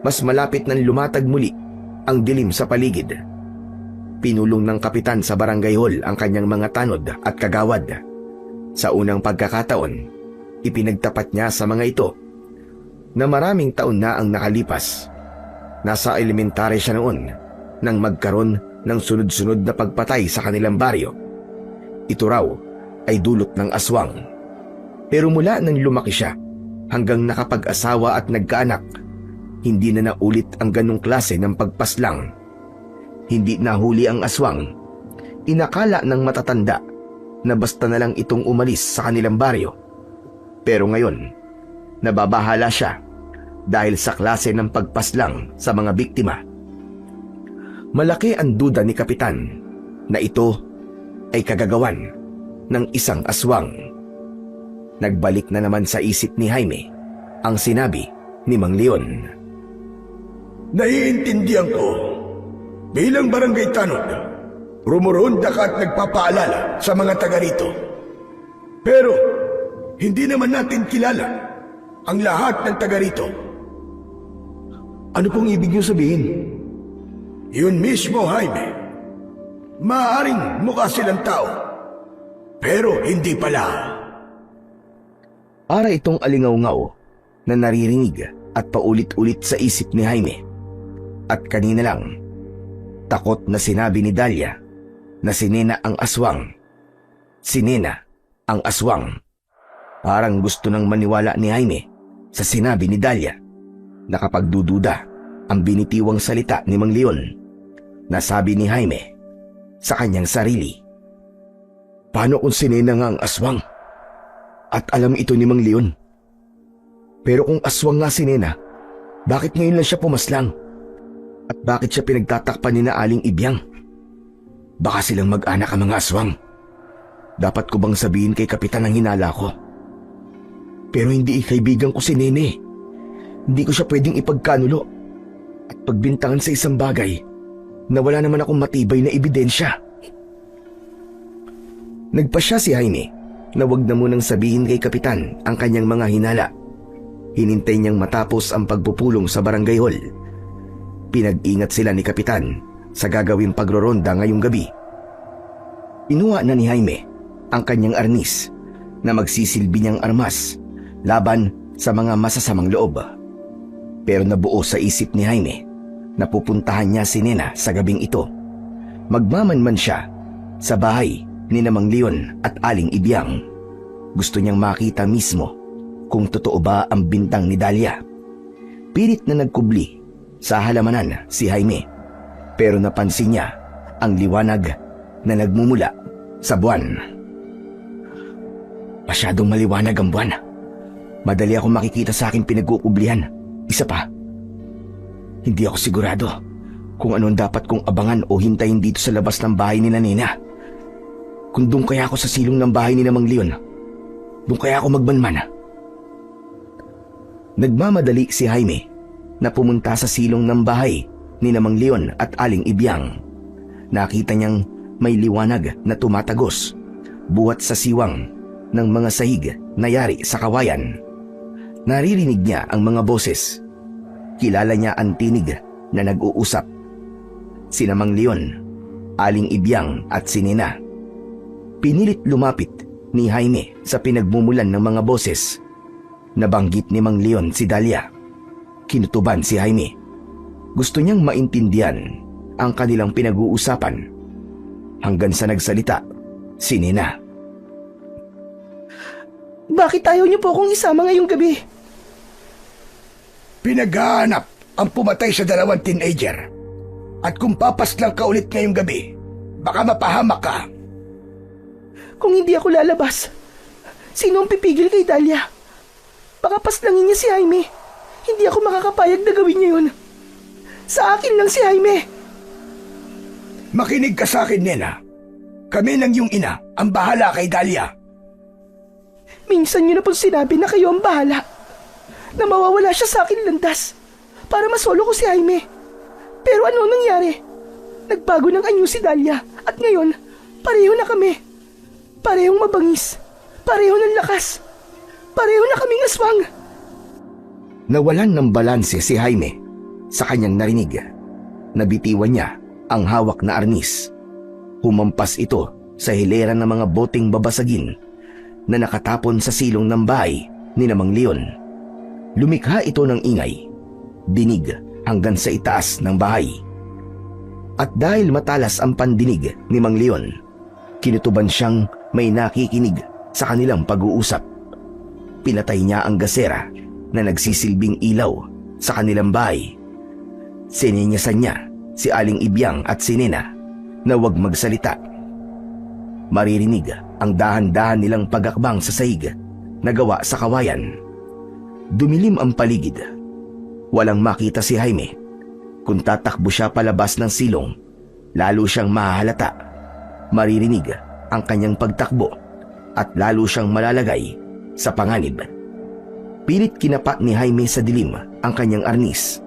mas malapit nang lumatag muli ang dilim sa paligid. Pinulong ng kapitan sa barangay hall ang kanyang mga tanod at kagawad. Sa unang pagkakataon, ipinagtapat niya sa mga ito na maraming taon na ang nakalipas. Nasa elementarya siya noon nang magkaroon ng sunod-sunod na pagpatay sa kanilang baryo. Ito raw ay dulot ng aswang. Pero mula nang lumaki siya hanggang nakapag-asawa at nagkaanak, hindi na naulit ang ganong klase ng pagpaslang. Hindi nahuli ang aswang. Inakala ng matatanda na basta na lang itong umalis sa kanilang baryo. Pero ngayon, nababahala siya dahil sa klase ng pagpaslang sa mga biktima. Malaki ang duda ni Kapitan na ito ay kagagawan ng isang aswang. Nagbalik na naman sa isip ni Jaime ang sinabi ni Mang Leon. Naiintindihan ko. Bilang barangay tanod, rumuronda ka at nagpapaalala sa mga taga rito. Pero, hindi naman natin kilala ang lahat ng taga rito. Ano pong ibig niyo sabihin? Yun mismo, Jaime. Maaaring mukha silang tao, pero hindi pala. Para itong alingaw-ngaw na naririnig at paulit-ulit sa isip ni Jaime. At kanina lang, takot na sinabi ni Dahlia na si Nena ang aswang. Si Nena ang aswang. Parang gusto nang maniwala ni Jaime sa sinabi ni Dahlia. Nakapagdududa ang binitiwang salita ni Mang Leon. Nasabi ni Jaime sa kanyang sarili. Paano kung si Nena nga ang aswang? At alam ito ni Mang Leon. Pero kung aswang nga si Nena, bakit ngayon lang siya pumaslang? At bakit siya pinagtatakpan ni na Aling Ibyang? Baka silang mag-anak ang mga aswang. Dapat ko bang sabihin kay Kapitan ang hinala ko? Pero hindi kaibigan ko si Nene. Hindi ko siya pwedeng ipagkanulo at pagbintangan sa isang bagay na wala naman akong matibay na ebidensya. Nagpasya si Jaime na wag na munang sabihin kay Kapitan ang kanyang mga hinala. Hinintay niyang matapos ang pagpupulong sa barangay hall. Pinag-ingat sila ni Kapitan sa gagawing pagroronda ngayong gabi. Pinuha na ni Jaime ang kanyang arnis na magsisilbi niyang armas laban sa mga masasamang loob. Pero nabuo sa isip ni Jaime na pupuntahan niya si Nena sa gabing ito. Magmamanman siya sa bahay ni Mang Leon at Aling Ibyang. Gusto niyang makita mismo kung totoo ba ang bintang ni Dahlia. Pilit na nagkubli sa halamanan si Jaime, pero napansin niya ang liwanag na nagmumula sa buwan. Masyadong maliwanag ang buwan. Madali ako makikita sa aking pinagkukublihan. Isa pa, hindi ako sigurado kung ano ang dapat kong abangan o hintayin dito sa labas ng bahay ni Nena. Kung doon kaya ako sa silong ng bahay ni Mang Leon, doon kaya ako magmanman. Nagmamadali si Jaime na pumunta sa silong ng bahay ni Mang Leon at Aling Ibyang. Nakita niyang may liwanag na tumatagos buhat sa siwang ng mga sahig na yari sa kawayan. Naririnig niya ang mga boses. Kilala niya ang tinig na nag-uusap. Sina Mang Leon, Aling Ibyang at si Nena. Pinilit lumapit ni Jaime sa pinagmumulan ng mga boses. Nabanggit ni Mang Leon si Dahlia. Kinutuban si Jaime. Gusto niyang maintindihan ang kanilang pinag-uusapan hanggang sa nagsalita si Nina. Bakit ayaw niyo po akong isama ngayong gabi? Pinaghahanap ang pumatay sa 2 teenager. At kung papaslang ka ulit ngayong gabi, baka mapahamak ka. Kung hindi ako lalabas, sino ang pipigil kay Dahlia? Baka paslangin niya si Jaime. Hindi ako makakapayag na gawin niya yun. Sa akin lang si Jaime. Makinig ka sa akin, Nena. Kami ng iyong ina ang bahala kay Dahlia. Minsan niyo na pong sinabi na kayo ang bahala. Na mawawala siya sa akin landas para masolo ko si Jaime. Pero ano nangyari? Nagbago ng anyo si Dahlia at ngayon, pareho na kami. Parehong mabangis. Pareho ng lakas. Pareho na kaming aswang. Nawalan ng balanse si Jaime sa kanyang narinig. Nabitiwan niya ang hawak na arnis. Humampas ito sa hilera ng mga boteng babasagin na nakatapon sa silong ng bahay ni Mang Leon. Lumikha ito ng ingay, dinig hanggang sa itaas ng bahay. At dahil matalas ang pandinig ni Mang Leon, kinutuban siyang may nakikinig sa kanilang pag-uusap. Pinatay niya ang gasera na nagsisilbing ilaw sa kanilang bahay. Sininyasan niya si Aling Ibyang at si Nena na huwag magsalita. Maririnig ang dahan-dahan nilang pagakbang sa sahig na gawa sa kawayan. Dumilim ang paligid. Walang makita si Jaime. Kung tatakbo siya palabas ng silong, lalo siyang mahahalata. Maririnig ang kanyang pagtakbo at lalo siyang malalagay sa panganib. Pilit kinapa ni Jaime sa dilim ang kanyang arnis.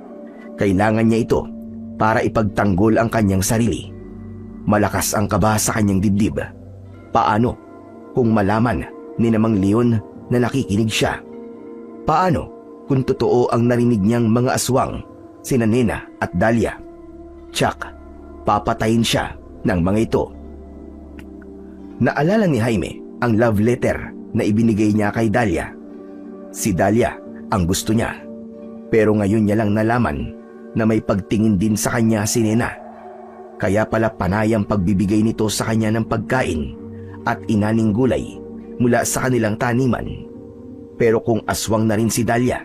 Kailangan niya ito para ipagtanggol ang kanyang sarili. Malakas ang kaba sa kanyang dibdib. Paano kung malaman ni Mang Leon na nakikinig siya? Paano kung totoo ang narinig niyang mga aswang, sina Nena at Dahlia? Tsak, papatayin siya ng mga ito. Naalala ni Jaime ang love letter na ibinigay niya kay Dahlia. Si Dahlia ang gusto niya, pero ngayon niya lang nalaman na may pagtingin din sa kanya si Nena. Kaya pala panay ang pagbibigay nito sa kanya ng pagkain at inaning gulay mula sa kanilang taniman. Pero kung aswang na rin si Dahlia,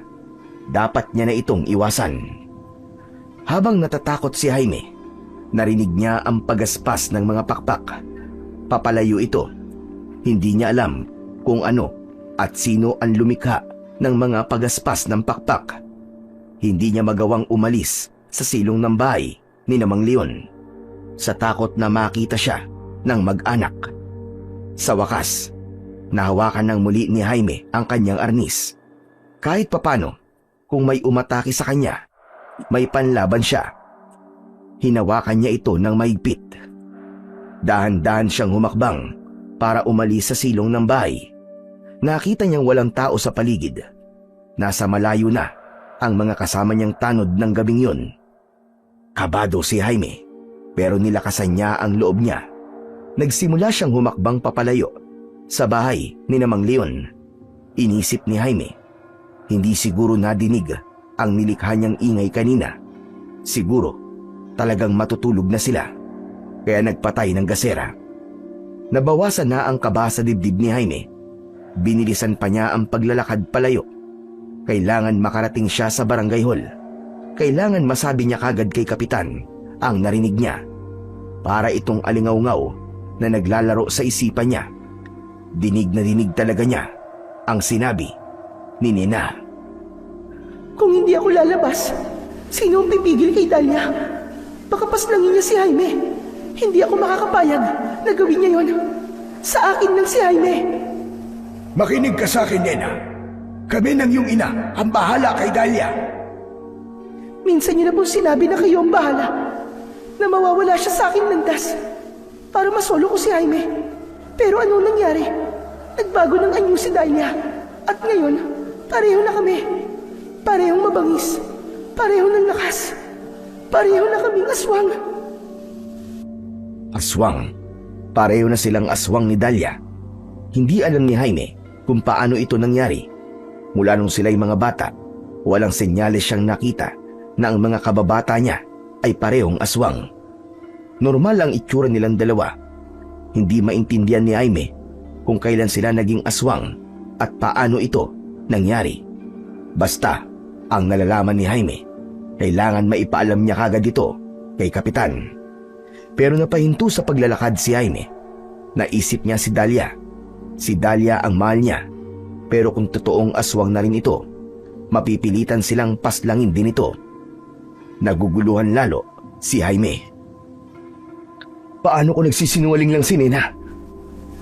dapat niya na itong iwasan. Habang natatakot si Jaime, narinig niya ang pagaspas ng mga pakpak. Papalayo ito. Hindi niya alam kung ano at sino ang lumikha ng mga pagaspas ng pakpak. Hindi niya magawang umalis sa silong ng bahay ni Mang Leon sa takot na makita siya ng mag-anak. Sa wakas, nahawakan ng muli ni Jaime ang kanyang arnis. Kahit papano, kung may umatake sa kanya, may panlaban siya. Hinawakan niya ito ng mahigpit. Dahan-dahan siyang humakbang para umalis sa silong ng bahay. Nakita niyang walang tao sa paligid. Nasa malayo na ang mga kasama niyang tanod ng gabing yun. Kabado si Jaime, pero nilakasan niya ang loob niya. Nagsimula siyang humakbang papalayo sa bahay ni Mang Leon. Inisip ni Jaime, hindi siguro nadinig ang nilikha niyang ingay kanina. Siguro talagang matutulog na sila, kaya nagpatay ng gasera. Nabawasan na ang kaba sa dibdib ni Jaime. Binilisan pa niya ang paglalakad palayo. Kailangan makarating siya sa barangay hall. Kailangan masabi niya kagad kay Kapitan ang narinig niya, para itong alingaw-ngaw na naglalaro sa isipan niya. Dinig na dinig talaga niya ang sinabi ni Nena. Kung hindi ako lalabas, sino ang pipigil kay Dahlia? Baka paslangin niya si Jaime. Hindi ako makakapayag na gawin niya yun. Sa akin lang si Jaime. Makinig ka sa akin, Nena. Kami ng iyong ina ang bahala kay Dahlia. Minsan niyo na po sinabi na kayo ang bahala. Na mawawala siya sa akin landas para masolo ko si Jaime. Pero ano nangyari? Nagbago ng anyo si Dahlia. At ngayon, pareho na kami. Parehong mabangis. Pareho ng lakas. Pareho na kaming aswang. Aswang. Pareho na silang aswang ni Dahlia. Hindi alam ni Jaime kung paano ito nangyari. Mula nung sila'y mga bata, walang senyales siyang nakita na ang mga kababata niya ay parehong aswang. Normal ang itsura nilang dalawa. Hindi maintindihan ni Jaime kung kailan sila naging aswang at paano ito nangyari. Basta, ang nalalaman ni Jaime, kailangan maipaalam niya kagad ito kay Kapitan. Pero napahinto sa paglalakad si Jaime. Naisip niya si Dahlia. Si Dahlia ang mahal niya. Pero kung totoong aswang na rin ito, mapipilitan silang paslangin din ito. Naguguluhan lalo si Jaime. Paano kung nagsisinungaling lang si Nena?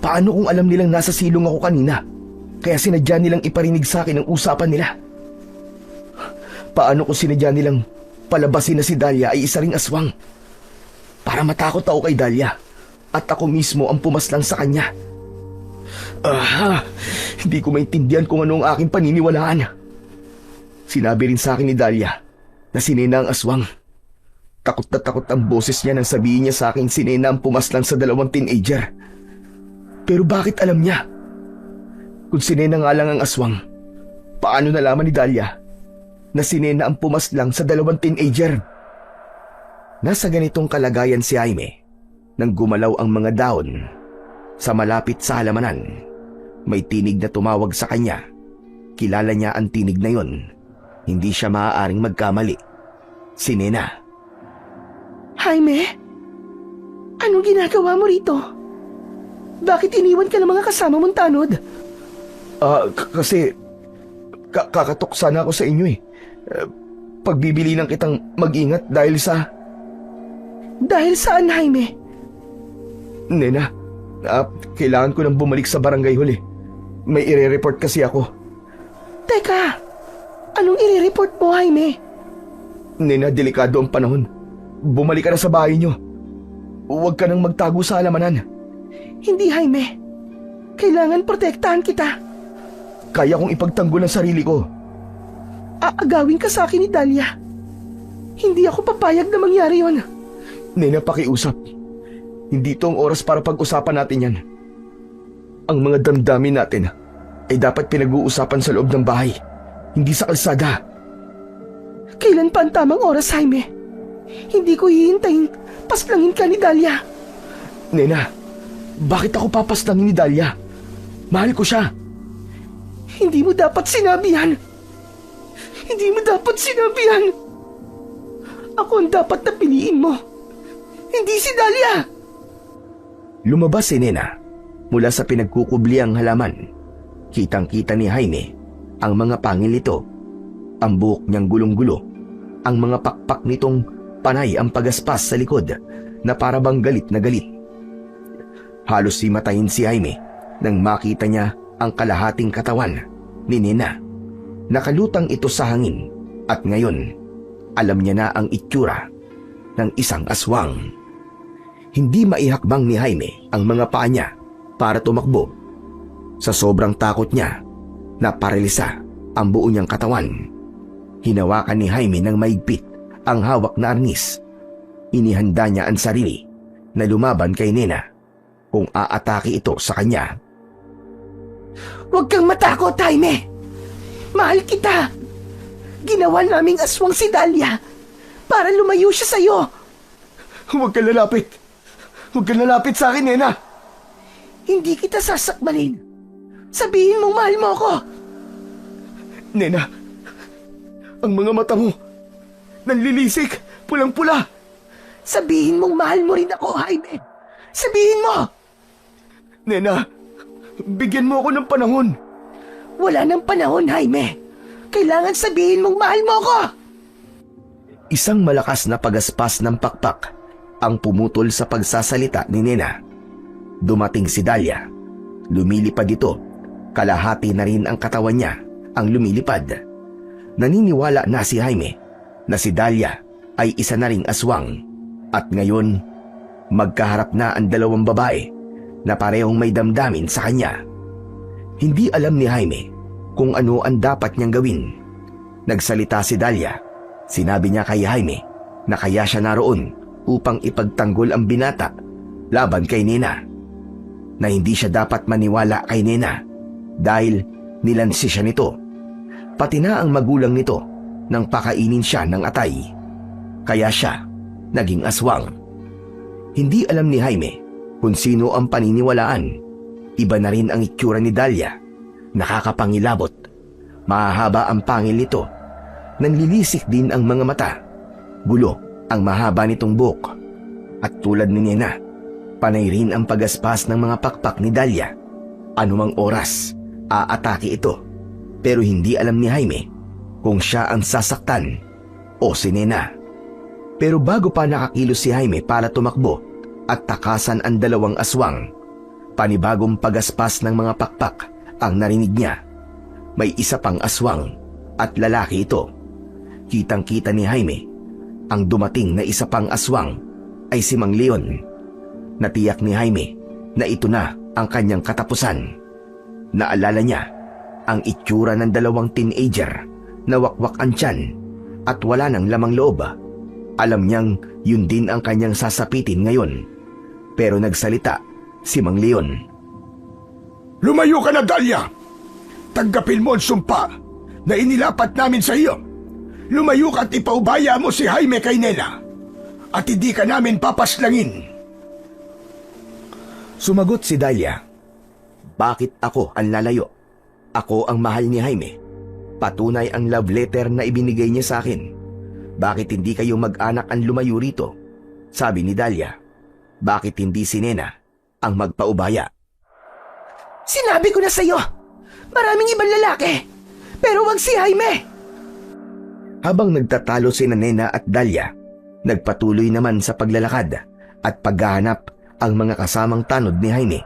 Paano kung alam nilang nasa silong ako kanina, kaya sinadya nilang iparinig sa akin ang usapan nila? Paano kung sinadya nilang palabasin na si Dahlia ay isa ring aswang? Para matakot ako kay Dahlia at ako mismo ang pumaslang sa kanya. Hindi ko maintindihan kung ano ang aking paniniwalaan. Sinabi rin sa akin ni Dahlia na si Nena ang aswang. Takot na takot ang boses niya nang sabihin niya sa akin si Nena ang pumaslang sa dalawang teenager. Pero bakit alam niya? Kung si Nena nga lang ang aswang, paano nalaman ni Dahlia na si Nena ang pumaslang sa dalawang teenager? Nasa ganitong kalagayan si Jaime nang gumalaw ang mga daon. Sa malapit sa halamanan, may tinig na tumawag sa kanya. Kilala niya ang tinig na yon. Hindi siya maaaring magkamali. Si Nena. Jaime, anong ginagawa mo rito? Bakit iniwan ka ng mga kasama mong tanod? Kasi kakatok sana ako sa inyo eh. Pagbibilinan kitang mag-ingat dahil sa... Dahil saan, Jaime? Nena, kailangan ko nang bumalik sa barangay huli. May ire-report kasi ako. Teka, anong i-report mo, Jaime? Nena, delikado ang panahon. Bumalik ka na sa bahay niyo. Huwag ka nang magtago sa halamanan. Hindi, Jaime. Kailangan protektahan kita. Kaya kong ipagtanggol ang sarili ko. Aagawin ka sa akin ni Dahlia. Hindi ako papayag na mangyari yon. Nena, pakiusap. Hindi ito ang oras para pag-usapan natin yan. Ang mga damdamin natin ay dapat pinag-uusapan sa loob ng bahay, hindi sa kalsada. Kailan pa ang tamang oras, Jaime? Hindi ko hihintayin paslangin ka ni Dahlia. Nena, bakit ako papaslangin ni Dahlia? Mahal ko siya. Hindi mo dapat sinabihan. Hindi mo dapat sinabihan. Ako ang dapat na piliin mo. Hindi si Dahlia. Lumabas si Nena mula sa pinagkukubliang halaman. Kitang-kita ni Jaime ang mga pangil nito. Ang buhok niyang gulong-gulo. Ang mga pakpak nitong panay ang pagaspas sa likod na para bang galit na galit. Halos himatayin si Jaime nang makita niya ang kalahating katawan ni Nena. Nakalutang ito sa hangin at ngayon alam niya na ang itsura ng isang aswang. Hindi maihakbang ni Jaime ang mga paa niya para tumakbo. Sa sobrang takot niya, naparalisa ang buo niyang katawan. Hinawakan ni Jaime ng maigpit ang hawak na arnis. Inihanda niya ang sarili na lumaban kay Nena kung aatake ito sa kanya. Huwag kang matakot, Jaime. Mahal kita. Ginawa naming aswang si Dahlia para lumayo siya sa'yo. Huwag ka lalapit. Huwag ka lalapit sa akin, Nena. Hindi kita sasakbalin. Sabihin mong mahal mo ako. Nena, ang mga mata mo nanlilisik, pulang-pula. Sabihin mong mahal mo rin ako, Jaime. Sabihin mo. Nena, bigyan mo ako ng panahon. Wala nang panahon, Jaime. Kailangan sabihin mong mahal mo ako. Isang malakas na pagaspas ng pakpak ang pumutol sa pagsasalita ni Nena. Dumating si Dahlia. Lumilipad ito. Kalahati na rin ang katawan niya ang lumilipad. Naniniwala na si Jaime na si Dahlia ay isa na ring aswang. At ngayon, magkaharap na ang dalawang babae na parehong may damdamin sa kanya. Hindi alam ni Jaime kung ano ang dapat niyang gawin. Nagsalita si Dahlia. Sinabi niya kay Jaime na kaya siya naroon upang ipagtanggol ang binata laban kay Nena. Na hindi siya dapat maniwala kay Nena dahil nilansi siya nito. Pati na ang magulang nito nang pakainin siya ng atay. Kaya siya naging aswang. Hindi alam ni Jaime kung sino ang paniniwalaan. Iba na rin ang itsura ni Dahlia. Nakakapangilabot. Mahahaba ang pangil nito. Nanlilisik din ang mga mata. Gulo ang mahaba nitong buhok. At tulad ni Nena, panay rin ang pagaspas ng mga pakpak ni Dahlia. Anumang oras, aatake ito. Pero hindi alam ni Jaime kung siya ang sasaktan o si Nena. Pero bago pa nakakilos si Jaime para tumakbo at takasan ang dalawang aswang, panibagong pagaspas ng mga pakpak ang narinig niya. May isa pang aswang at lalaki ito. Kitang-kita ni Jaime ang dumating na isa pang aswang ay si Mang Leon. Natiyak ni Jaime na ito na ang kanyang katapusan. Naalala niya ang itsura ng dalawang teenager na wakwak ang tiyan at wala nang lamang loob. Alam niyang yun din ang kanyang sasapitin ngayon. Pero nagsalita si Mang Leon. Lumayo ka na, Dahlia! Tanggapin mo ang sumpa na inilapat namin sa iyo. Lumayo ka at ipaubaya mo si Jaime kay Nena. At hindi ka namin papaslangin. Sumagot si Dahlia. Bakit ako ang lalayo? Ako ang mahal ni Jaime. Patunay ang love letter na ibinigay niya sa akin. Bakit hindi kayo mag-anak ang lumayo rito? Sabi ni Dahlia. Bakit hindi si Nena ang magpaubaya? Sinabi ko na sa'yo, maraming ibang lalaki, pero wag si Jaime. Habang nagtatalo sina Nena at Dahlia, nagpatuloy naman sa paglalakad at paghahanap ang mga kasamang tanod ni Jaime.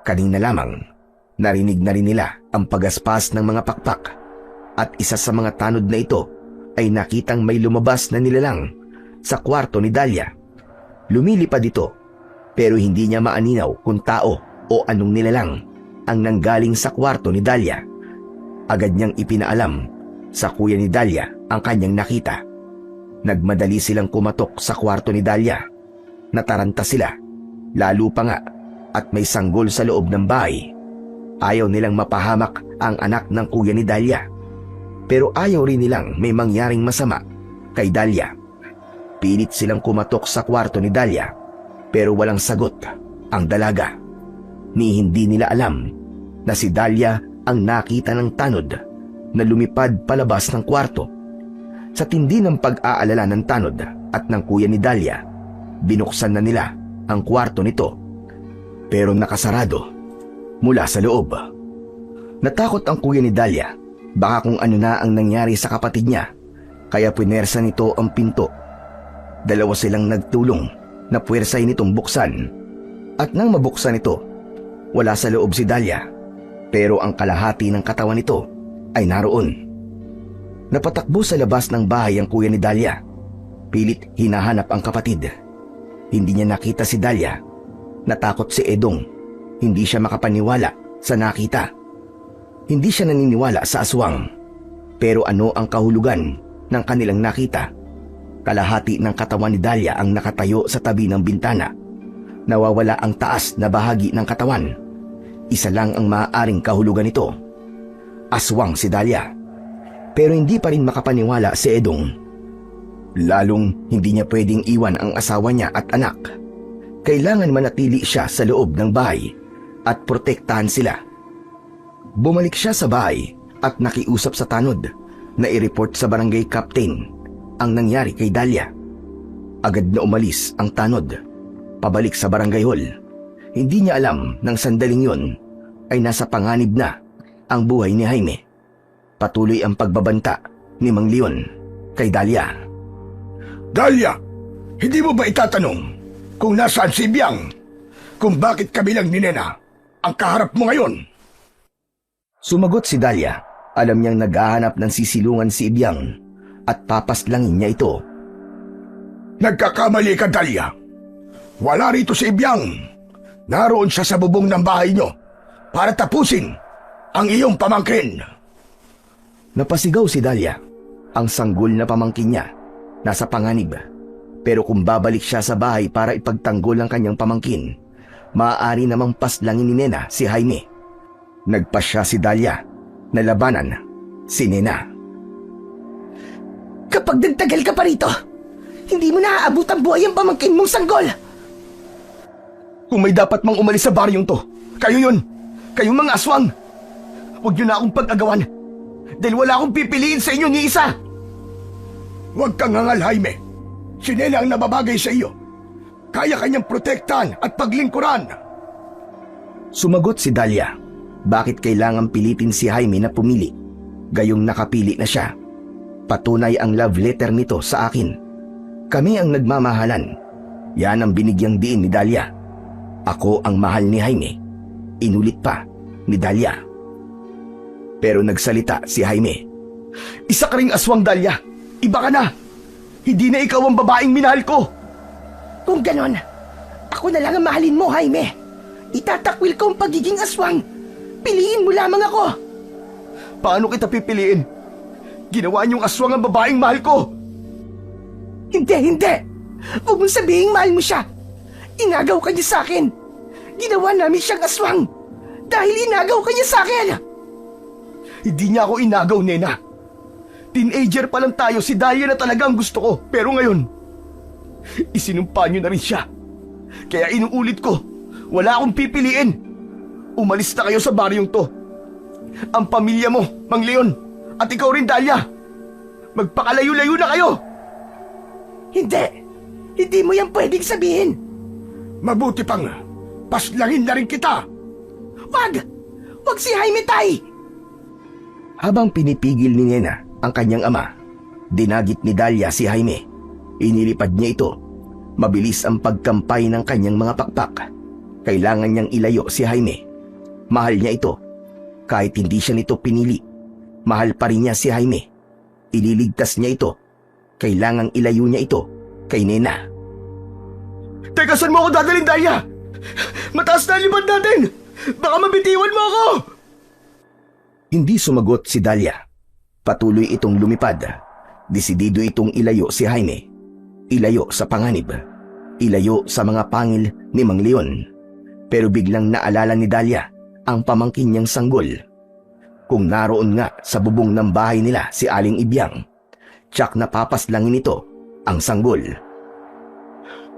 Kanina lamang, narinig na rin nila ang pagaspas ng mga pakpak at isa sa mga tanod na ito ay nakitang may lumabas na nilalang sa kwarto ni Dahlia. Lumilipad ito pero hindi niya maaninaw kung tao o anong nilalang ang nanggaling sa kwarto ni Dahlia. Agad niyang ipinaalam sa kuya ni Dahlia ang kanyang nakita. Nagmadali silang kumatok sa kwarto ni Dahlia. Nataranta sila, lalo pa nga at may sanggol sa loob ng bahay. Ayaw nilang mapahamak ang anak ng kuya ni Dahlia. Pero ayaw rin nilang may mangyaring masama kay Dahlia. Pilit silang kumatok sa kwarto ni Dahlia pero walang sagot ang dalaga. Ni hindi nila alam na si Dahlia ang nakita ng tanod na lumipad palabas ng kwarto. Sa tindi ng pag-aalala ng tanod at ng kuya ni Dahlia, binuksan na nila ang kwarto nito pero nakasarado mula sa loob. Natakot ang kuya ni Dahlia, baka kung ano na ang nangyari sa kapatid niya, kaya punersa nito ang pinto. Dalawa silang nagtulong na puwersay nitong buksan. At nang mabuksan ito, wala sa loob si Dahlia, pero ang kalahati ng katawan nito ay naroon. Napatakbo sa labas ng bahay ang kuya ni Dahlia. Pilit hinahanap ang kapatid. Hindi niya nakita si Dahlia. Natakot si Edong. Hindi siya makapaniwala sa nakita. Hindi siya naniniwala sa aswang. Pero ano ang kahulugan ng kanilang nakita? Kalahati ng katawan ni Dahlia ang nakatayo sa tabi ng bintana. Nawawala ang taas na bahagi ng katawan. Isa lang ang maaaring kahulugan nito. Aswang si Dahlia. Pero hindi pa rin makapaniwala si Edong. Lalong hindi niya pwedeng iwan ang asawa niya at anak. Kailangan manatili siya sa loob ng bahay at protektahan sila. Bumalik siya sa bahay at nakiusap sa tanod na i-report sa barangay captain ang nangyari kay Dahlia. Agad na umalis ang tanod, pabalik sa barangay hall. Hindi niya alam ng sandaling yon ay nasa panganib na ang buhay ni Jaime. Patuloy ang pagbabanta ni Mang Leon kay Dahlia. Dahlia, hindi mo ba itatanong kung nasaan si Biang? Kung bakit kabilang ni Nena ang kaharap mo ngayon? Sumagot si Dahlia. Alam niyang naghahanap ng sisilungan si Ibiang at papaslangin niya ito. Nagkakamali ka, Dahlia. Wala rito si Ibiang. Naroon siya sa bubong ng bahay niyo para tapusin ang iyong pamangkin. Napasigaw si Dahlia. Ang sanggol na pamangkin niya nasa panganib. Pero kung babalik siya sa bahay para ipagtanggol ang kanyang pamangkin, maaari namang paslangin ni Nena si Jaime. Nagpasya si Dahlia na labanan si Nena. Kapag nagtagal ka pa rito, hindi mo naaabot ang buhay ang pamangkin mong sanggol! Kung may dapat mang umalis sa baryong to, kayo yun! Kayong mga aswang! Huwag niyo na akong pag-agawan dahil wala akong pipiliin sa inyo ni isa! Huwag kang ngangal, Jaime. Si Nena ang nababagay sa iyo. Kaya kanyang protektahan at paglingkuran. Sumagot si Dahlia. Bakit kailangan pilitin si Jaime na pumili? Gayong nakapili na siya. Patunay ang love letter nito sa akin. Kami ang nagmamahalan. Yan ang binigyang diin ni Dahlia. Ako ang mahal ni Jaime. Inulit pa ni Dahlia. Pero nagsalita si Jaime. Isa ka ring aswang, Dahlia. Iba ka na. Hindi na ikaw ang babaeng minahal ko. Kung ganon, ako na lang ang mahalin mo, Jaime. Itatakwil ko ang pagiging aswang. Piliin mo lamang ako. Paano kita pipiliin? Ginawa niyong aswang ang babaeng mahal ko. Hindi. Huwag mong sabihin mahal mo siya. Inagaw ka niya sa akin. Ginawa namin siyang aswang. Dahil inagaw ka niya sa akin. Hindi niya ako inagaw, Nena. Teenager pa lang tayo, si Dahlia na talaga ang gusto ko. Pero ngayon, isinumpa niyo na rin siya. Kaya inuulit ko, wala akong pipiliin. Umalis na kayo sa baryong to. Ang pamilya mo, Mang Leon, at ikaw rin, Dahlia. Magpakalayo-layo na kayo. Hindi mo yan pwedeng sabihin. Mabuti pang paslangin na rin kita. Wag si Jaime, tay. Habang pinipigil ni Nena ang kanyang ama, dinagit ni Dahlia si Jaime. Inilipad niya ito. Mabilis ang pagkampay ng kanyang mga pakpak. Kailangan niyang ilayo si Jaime. Mahal niya ito. Kahit hindi siya nito pinili, mahal pa rin niya si Jaime. Ililigtas niya ito. Kailangang ilayo niya ito kay Nena. Teka, saan mo ako dadalhin, Dahlia? Mataas na libad natin! Baka mabitiwan mo ako! Hindi sumagot si Dahlia. Patuloy itong lumipad. Desidido itong ilayo si Jaime. Ilayo sa panganib. Ilayo sa mga pangil ni Mang Leon. Pero biglang naalala ni Dahlia ang pamangkin niyang sanggol. Kung naroon nga sa bubong ng bahay nila si Aling Ibyang, tsak napapaslangin ito ang sanggol.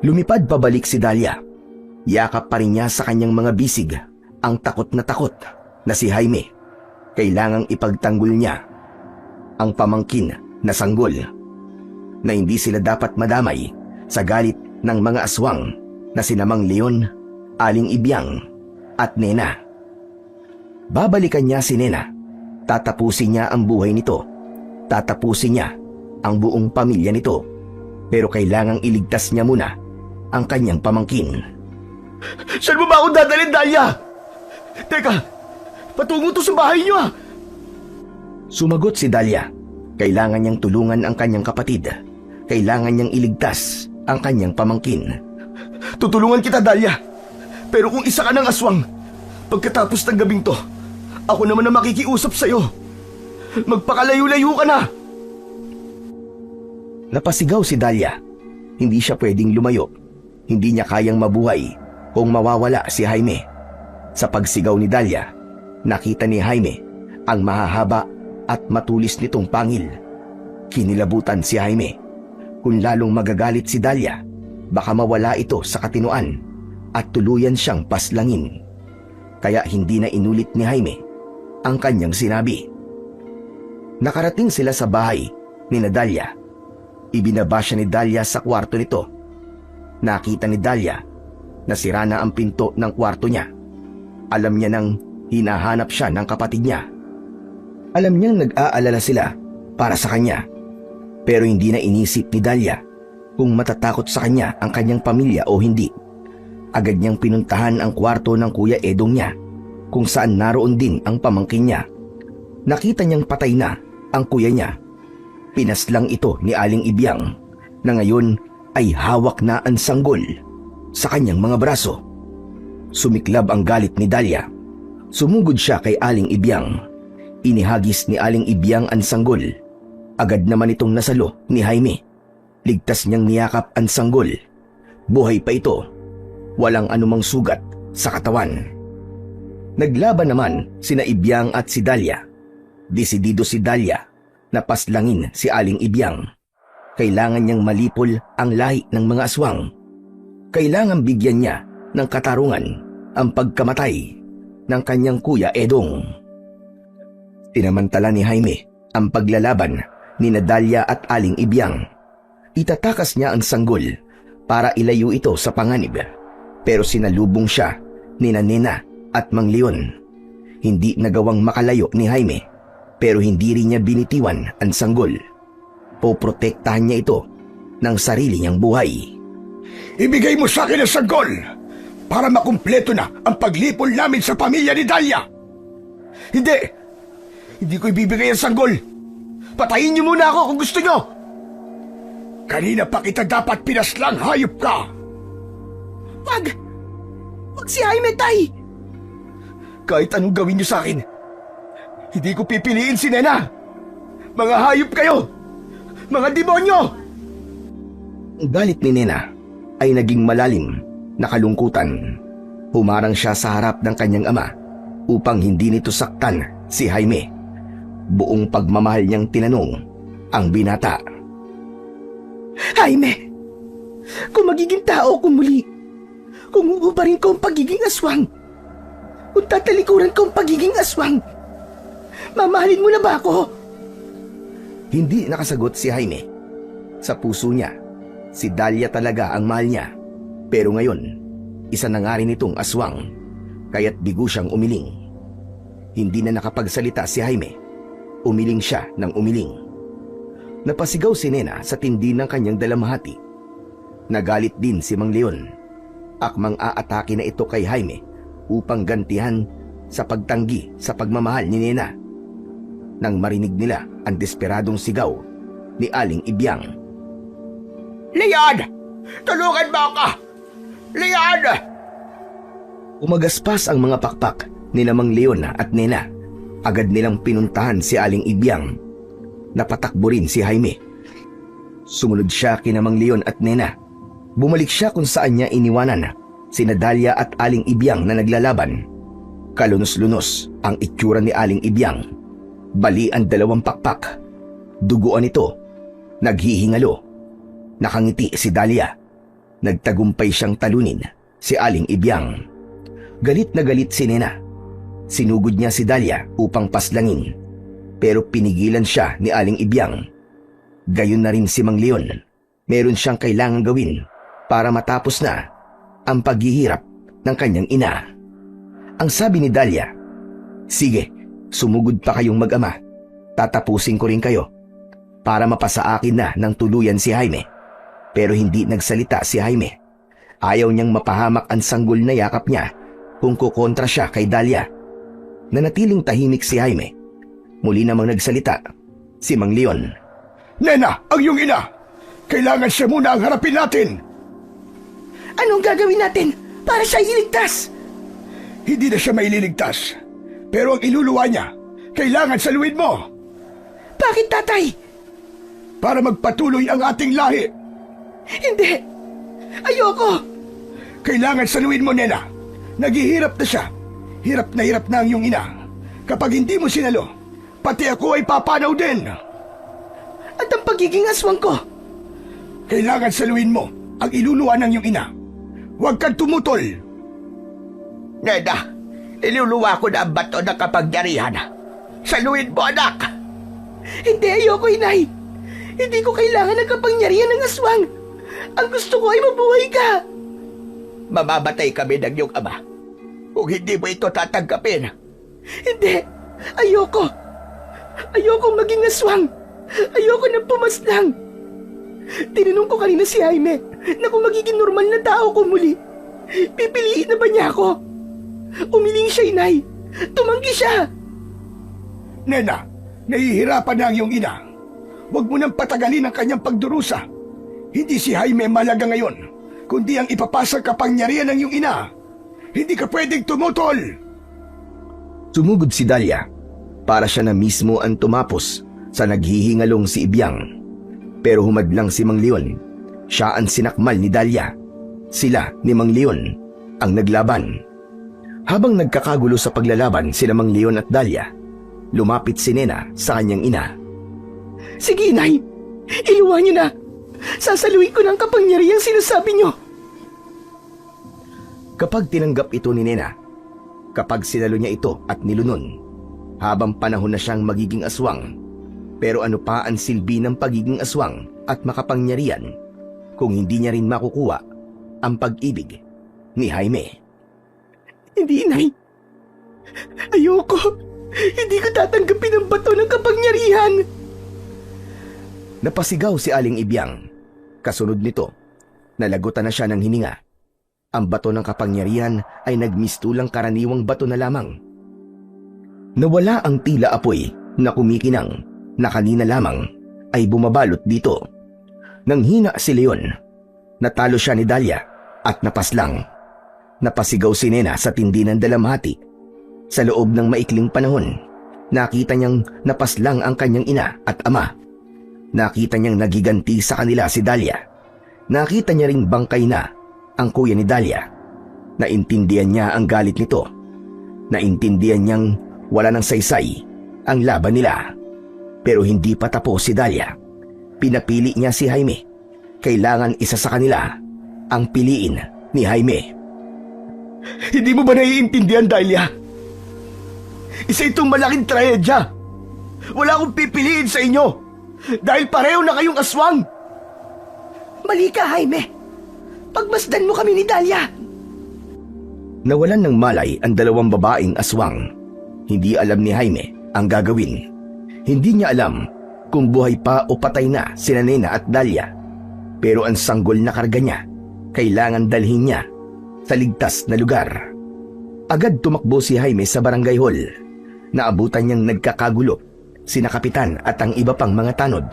Lumipad pabalik si Dahlia. Yakap pa rin niya sa kanyang mga bisig ang takot na si Jaime. Kailangang ipagtanggol niya ang pamangkin na sanggol, na hindi sila dapat madamay sa galit ng mga aswang na sina Mang Leon, Aling Ibyang at Nena. Babalikan niya si Nena. Tatapusin niya ang buhay nito. Tatapusin niya ang buong pamilya nito. Pero kailangang iligtas niya muna ang kanyang pamangkin. Saan mo ba ako dadalhin, Dahlia? Teka, patungo to sa bahay niyo, ah! Sumagot si Dahlia. Kailangan niyang tulungan ang kanyang kapatid. Kailangan niyang iligtas ang kanyang pamangkin. Tutulungan kita, Dahlia. Pero kung isa ka ng aswang, pagkatapos ng gabing to, ako naman na makikiusap sa'yo. Magpakalayo-layo ka na! Napasigaw si Dahlia. Hindi siya pwedeng lumayo. Hindi niya kayang mabuhay kung mawawala si Jaime. Sa pagsigaw ni Dahlia, nakita ni Jaime ang mahahaba at matulis nitong pangil. Kinilabutan si Jaime. Kung lalong magagalit si Dahlia, baka mawala ito sa katinoan at tuluyan siyang paslangin. Kaya hindi na inulit ni Jaime ang kanyang sinabi. Nakarating sila sa bahay ni Dahlia. Ibinaba siya ni Dahlia sa kwarto nito. Nakita ni Dahlia na sira na ang pinto ng kwarto niya. Alam niya nang hinahanap siya ng kapatid niya. Alam niyang nag-aalala sila para sa kanya. Pero hindi na inisip ni Dahlia kung matatakot sa kanya ang kanyang pamilya o hindi. Agad niyang pinuntahan ang kwarto ng Kuya Edong niya, kung saan naroon din ang pamangkin niya. Nakita niyang patay na ang kuya niya. Pinaslang ito ni Aling Ibyang, na ngayon ay hawak na ang sanggol sa kanyang mga braso. Sumiklab ang galit ni Dahlia. Sumugod siya kay Aling Ibyang. Inihagis ni Aling Ibyang ang sanggol. Agad naman itong nasalo ni Jaime. Ligtas niyang niyakap ang sanggol. Buhay pa ito. Walang anumang sugat sa katawan. Naglaban naman sina Ibyang at si Dahlia. Desidido si Dahlia na paslangin si Aling Ibyang. Kailangan niyang malipol ang lahi ng mga aswang. Kailangan bigyan niya ng katarungan ang pagkamatay ng kanyang kuya Edong. Tinamantala ni Jaime ang paglalaban ni Dalia at Aling Ibyang. Itatakas niya ang sanggol para ilayo ito sa panganib, pero sinalubong siya ni Nena at Mang Leon. Hindi nagawang makalayo ni Jaime, pero hindi rin niya binitiwan ang sanggol. Poprotektahan niya ito ng sarili niyang buhay. Ibigay mo sa akin ang sanggol para makumpleto na ang paglipol namin sa pamilya ni Dalia. Hindi! Hindi ko ibibigay ang sanggol! Patayin niyo muna ako kung gusto niyo! Kanina pa kita dapat pinaslang, hayop ka! Wag! Wag si Jaime, Tay! Kahit anong gawin niyo sa akin, hindi ko pipiliin si Nena! Mga hayop kayo! Mga demonyo! Ang galit ni Nena ay naging malalim na kalungkutan. Humarang siya sa harap ng kanyang ama upang hindi nito saktan si Jaime. Buong pagmamahal niyang tinanong ang binata. Jaime! Kung magiging tao ko muli, kung uubarin ko ang pagiging aswang, kung tatalikuran ko ang pagiging aswang, mamahalin mo na ba ako? Hindi nakasagot si Jaime. Sa puso niya, si Dalia talaga ang mahal niya. Pero ngayon, isa na nga rin itong aswang, kaya't bigo siyang umiling. Hindi na nakapagsalita si Jaime. Umiling siya ng umiling. Napasigaw si Nena sa tindi ng kanyang dalamhati. Nagalit din si Mang Leon. Akmang aatake na ito kay Jaime upang gantihan sa pagtanggi sa pagmamahal ni Nena. Nang marinig nila ang desperadong sigaw ni Aling Ibyang. Leon! Tulungan mo ako! Leon! Umagaspas ang mga pakpak ni Mang Leon at Nena. Agad nilang pinuntahan si Aling Ibyang. Napatakbo rin si Jaime. Sumunod siya kina Mang Leon at Nena. Bumalik siya kung saan niya iniwanan sina Dalia at Aling Ibyang na naglalaban. Kalunos-lunos ang itsura ni Aling Ibyang. Bali ang dalawang pakpak. Duguan ito. Naghihingalo. Nakangiti si Dalia. Nagtagumpay siyang talunin si Aling Ibyang. Galit na galit si Nena. Sinugod niya si Dalia upang paslangin. Pero pinigilan siya ni Aling Ibyang. Gayon na rin si Mang Leon. Meron siyang kailangang gawin para matapos na ang paghihirap ng kanyang ina. Ang sabi ni Dalia, "Sige, sumugod pa kayong mag-ama. Tatapusin ko rin kayo para mapasa akin na ng tuluyan si Jaime." Pero hindi nagsalita si Jaime. Ayaw niyang mapahamak ang sanggol na yakap niya kung kukontra siya kay Dalia. Nanatiling tahimik si Jaime. Muli namang nagsalita si Mang Leon. Nena, ang iyong ina! Kailangan siya muna ang harapin natin! Anong gagawin natin para siya iligtas? Hindi na siya maililigtas. Pero ang iluluwa niya, kailangan saluin mo! Bakit, Tatay? Para magpatuloy ang ating lahi! Hindi! Ayoko! Kailangan saluin mo, Nena. Naghihirap na siya. Hirap na ang iyong ina. Kapag hindi mo sinalo, pati ako ay papanaw din. At ang pagiging aswang ko? Kailangan saluin mo ang iluluwa ng iyong ina. Huwag kang tumutol. Nena, iluluwa ko na ang bato ng kapangyarihan. Saluin mo, anak! Hindi, ayoko, Inay! Hindi ko kailangan ng kapangyarihan ng aswang! Ang gusto ko ay mabuhay ka! Mamamatay kami ng iyong ama kung hindi mo ito tatanggapin. Hindi! Ayoko! Ayoko maging aswang! Ayoko nang pumaslang! Tinanong ko kanina si Jaime na kung magiging normal na tao ko muli, pipiliin na ba niya ako? Umiling siya, Inay! Tumanggi siya! Nena, nahihirapan na ang iyong ina. Huwag mo nang patagalin ang kanyang pagdurusa. Hindi si Jaime malaga ngayon, kundi ang ipapasang kapangyarihan ng iyong ina. Hindi ka pwedeng tumutol! Sumugod si Dalia para siya na mismo ang tumapos sa naghihingalong si Ibyang. Pero humadlang si Mang Leon. Siya ang sinakmal ni Dalia. Sila ni Mang Leon ang naglaban. Habang nagkakagulo sa paglalaban sila Mang Leon at Dalia, lumapit si Nena sa kanyang ina. Sige, Inay! Iluwa niyo na! Sasaluhin ko ng kapangyarihang sinasabi nyo. Kapag tinanggap ito ni Nena, kapag sinalo niya ito at nilunon, habang panahon na siyang magiging aswang, pero ano pa ang silbi ng pagiging aswang at makapangyarihan kung hindi niya rin makukuha ang pag-ibig ni Jaime? Hindi, Nay. Ayoko. Hindi ko tatanggapin ang bato ng kapangyarihan. Napasigaw si Aling Ibyang. Kasunod nito, nalagutan na siya ng hininga. Ang bato ng kapangyarihan ay nagmistulang karaniwang bato na lamang. Nawala ang tila apoy na kumikinang na kanina lamang ay bumabalot dito. Nang hina si Leon, natalo siya ni Dahlia at napaslang. Napasigaw si Nena sa tindi ng dalamhati. Sa loob ng maikling panahon, nakita niyang napaslang ang kanyang ina at ama. Nakita niyang nagiganti sa kanila si Dahlia. Nakita niya ring bangkay na ang kuya ni Dahlia. Naintindihan niya ang galit nito. Naintindihan niyang wala ng saysay ang laban nila. Pero hindi pa tapos si Dahlia. Pinapili niya si Jaime. Kailangan isa sa kanila ang piliin ni Jaime. Hindi mo ba naiintindihan, Dahlia? Isa itong malaking trahedya. Wala akong pipiliin sa inyo dahil pareho na kayong aswang. Mali ka, Jaime. Pagmasdan mo kami ni Dahlia. Nawalan ng malay ang dalawang babaeng aswang. Hindi alam ni Jaime ang gagawin. Hindi niya alam kung buhay pa o patay na sina Nena at Dahlia. Pero ang sanggol na karga niya, kailangan dalhin niya sa ligtas na lugar. Agad tumakbo si Jaime sa barangay hall. Naabutan niyang nagkakagulo sina kapitan at ang iba pang mga tanod.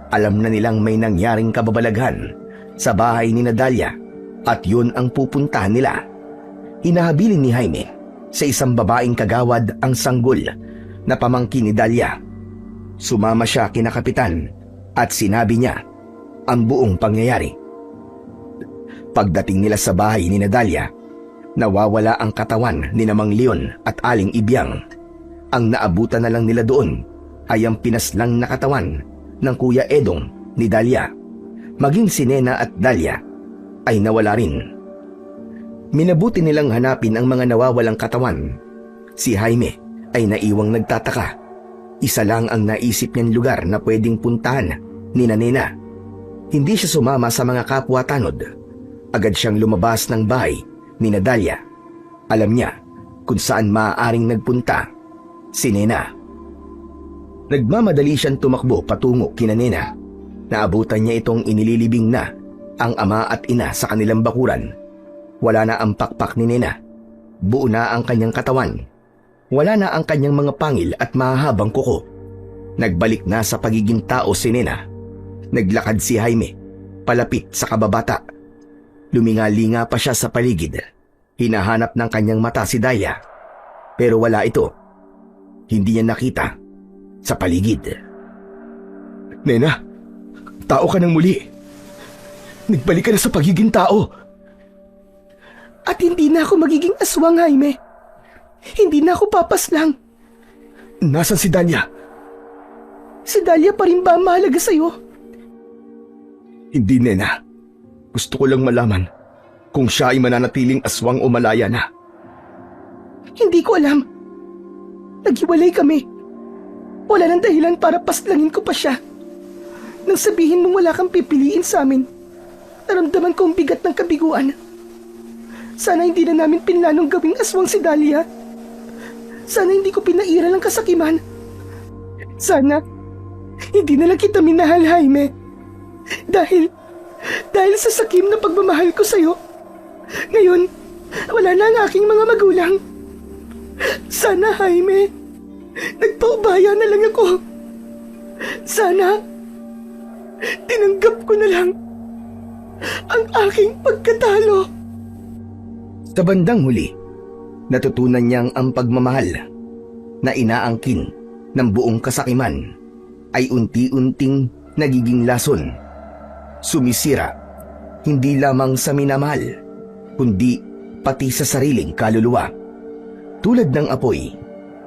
Alam na nilang may nangyaring kababalaghan sa bahay ni Dahlia at yun ang pupuntahan nila. Hinahabilin ni Jaime sa isang babaeng kagawad ang sanggol na pamangkin ni Dahlia. Sumama siya kina kapitan at sinabi niya ang buong pangyayari. Pagdating nila sa bahay ni Dahlia, nawawala ang katawan ni Mang Leon at Aling Ibyang. Ang naabutan na lang nila doon ay ang pinaslang na katawan ng Kuya Edong ni Dahlia. Maging si Nena at Dahlia ay nawala rin. Minabuti nilang hanapin ang mga nawawalang katawan. Si Jaime ay naiwang nagtataka. Isa lang ang naisip niyang lugar na pwedeng puntahan ni Nena. Hindi siya sumama sa mga kapwa tanod. Agad siyang lumabas ng bahay ni Dahlia. Alam niya kung saan maaaring nagpunta si Nena. Nagmamadali siyang tumakbo patungo kina Nena. Naabutan niya itong inililibing na ang ama at ina sa kanilang bakuran. Wala na ang pakpak ni Nena. Buo na ang kanyang katawan. Wala na ang kanyang mga pangil at mahahabang kuko. Nagbalik na sa pagiging tao si Nena. Naglakad si Jaime palapit sa kababata. Lumingalinga pa siya sa paligid. Hinahanap ng kanyang mata si Dahlia. Pero wala ito. Hindi niya nakita sa paligid. Nena, tao ka nang muli. Nagbalik ka na sa pagiging tao. At hindi na ako magiging aswang, Jaime. Hindi na ako papaslang. Nasaan si Dahlia? Si Dahlia pa rin ba ang mahalaga sa'yo? Hindi, Nena. Gusto ko lang malaman kung siya ay mananatiling aswang o malaya na. Hindi ko alam. Naghiwalay kami. Wala nang dahilan para paslangin ko pa siya. Nang sabihin mong wala kang pipiliin sa amin, naramdaman ko ang bigat ng kabiguan. Sana hindi na namin pinlanong gawing aswang si Dahlia. Sana hindi ko pinairal ang kasakiman. Sana hindi na lang kita minahal, Jaime. Dahil sa sakim na pagmamahal ko sa'yo, ngayon, wala na ang aking mga magulang. Sana, Jaime, nagpaubaya na lang ako. Sana, tinanggap ko na lang ang aking pagkatalo. Sa bandang huli, natutunan niyang ang pagmamahal na inaangkin ng buong kasakiman ay unti-unting nagiging lason. Sumisira hindi lamang sa minamahal, kundi pati sa sariling kaluluwa. Tulad ng apoy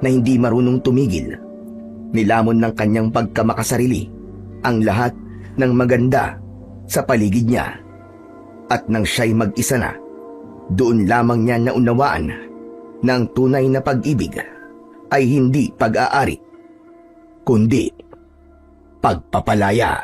na hindi marunong tumigil, nilamon ng kanyang pagkamakasarili ang lahat ng maganda sa paligid niya. At nang siya'y mag-isa na, doon lamang niya naunawaan na ang tunay na pag-ibig ay hindi pag-aari, kundi pagpapalaya.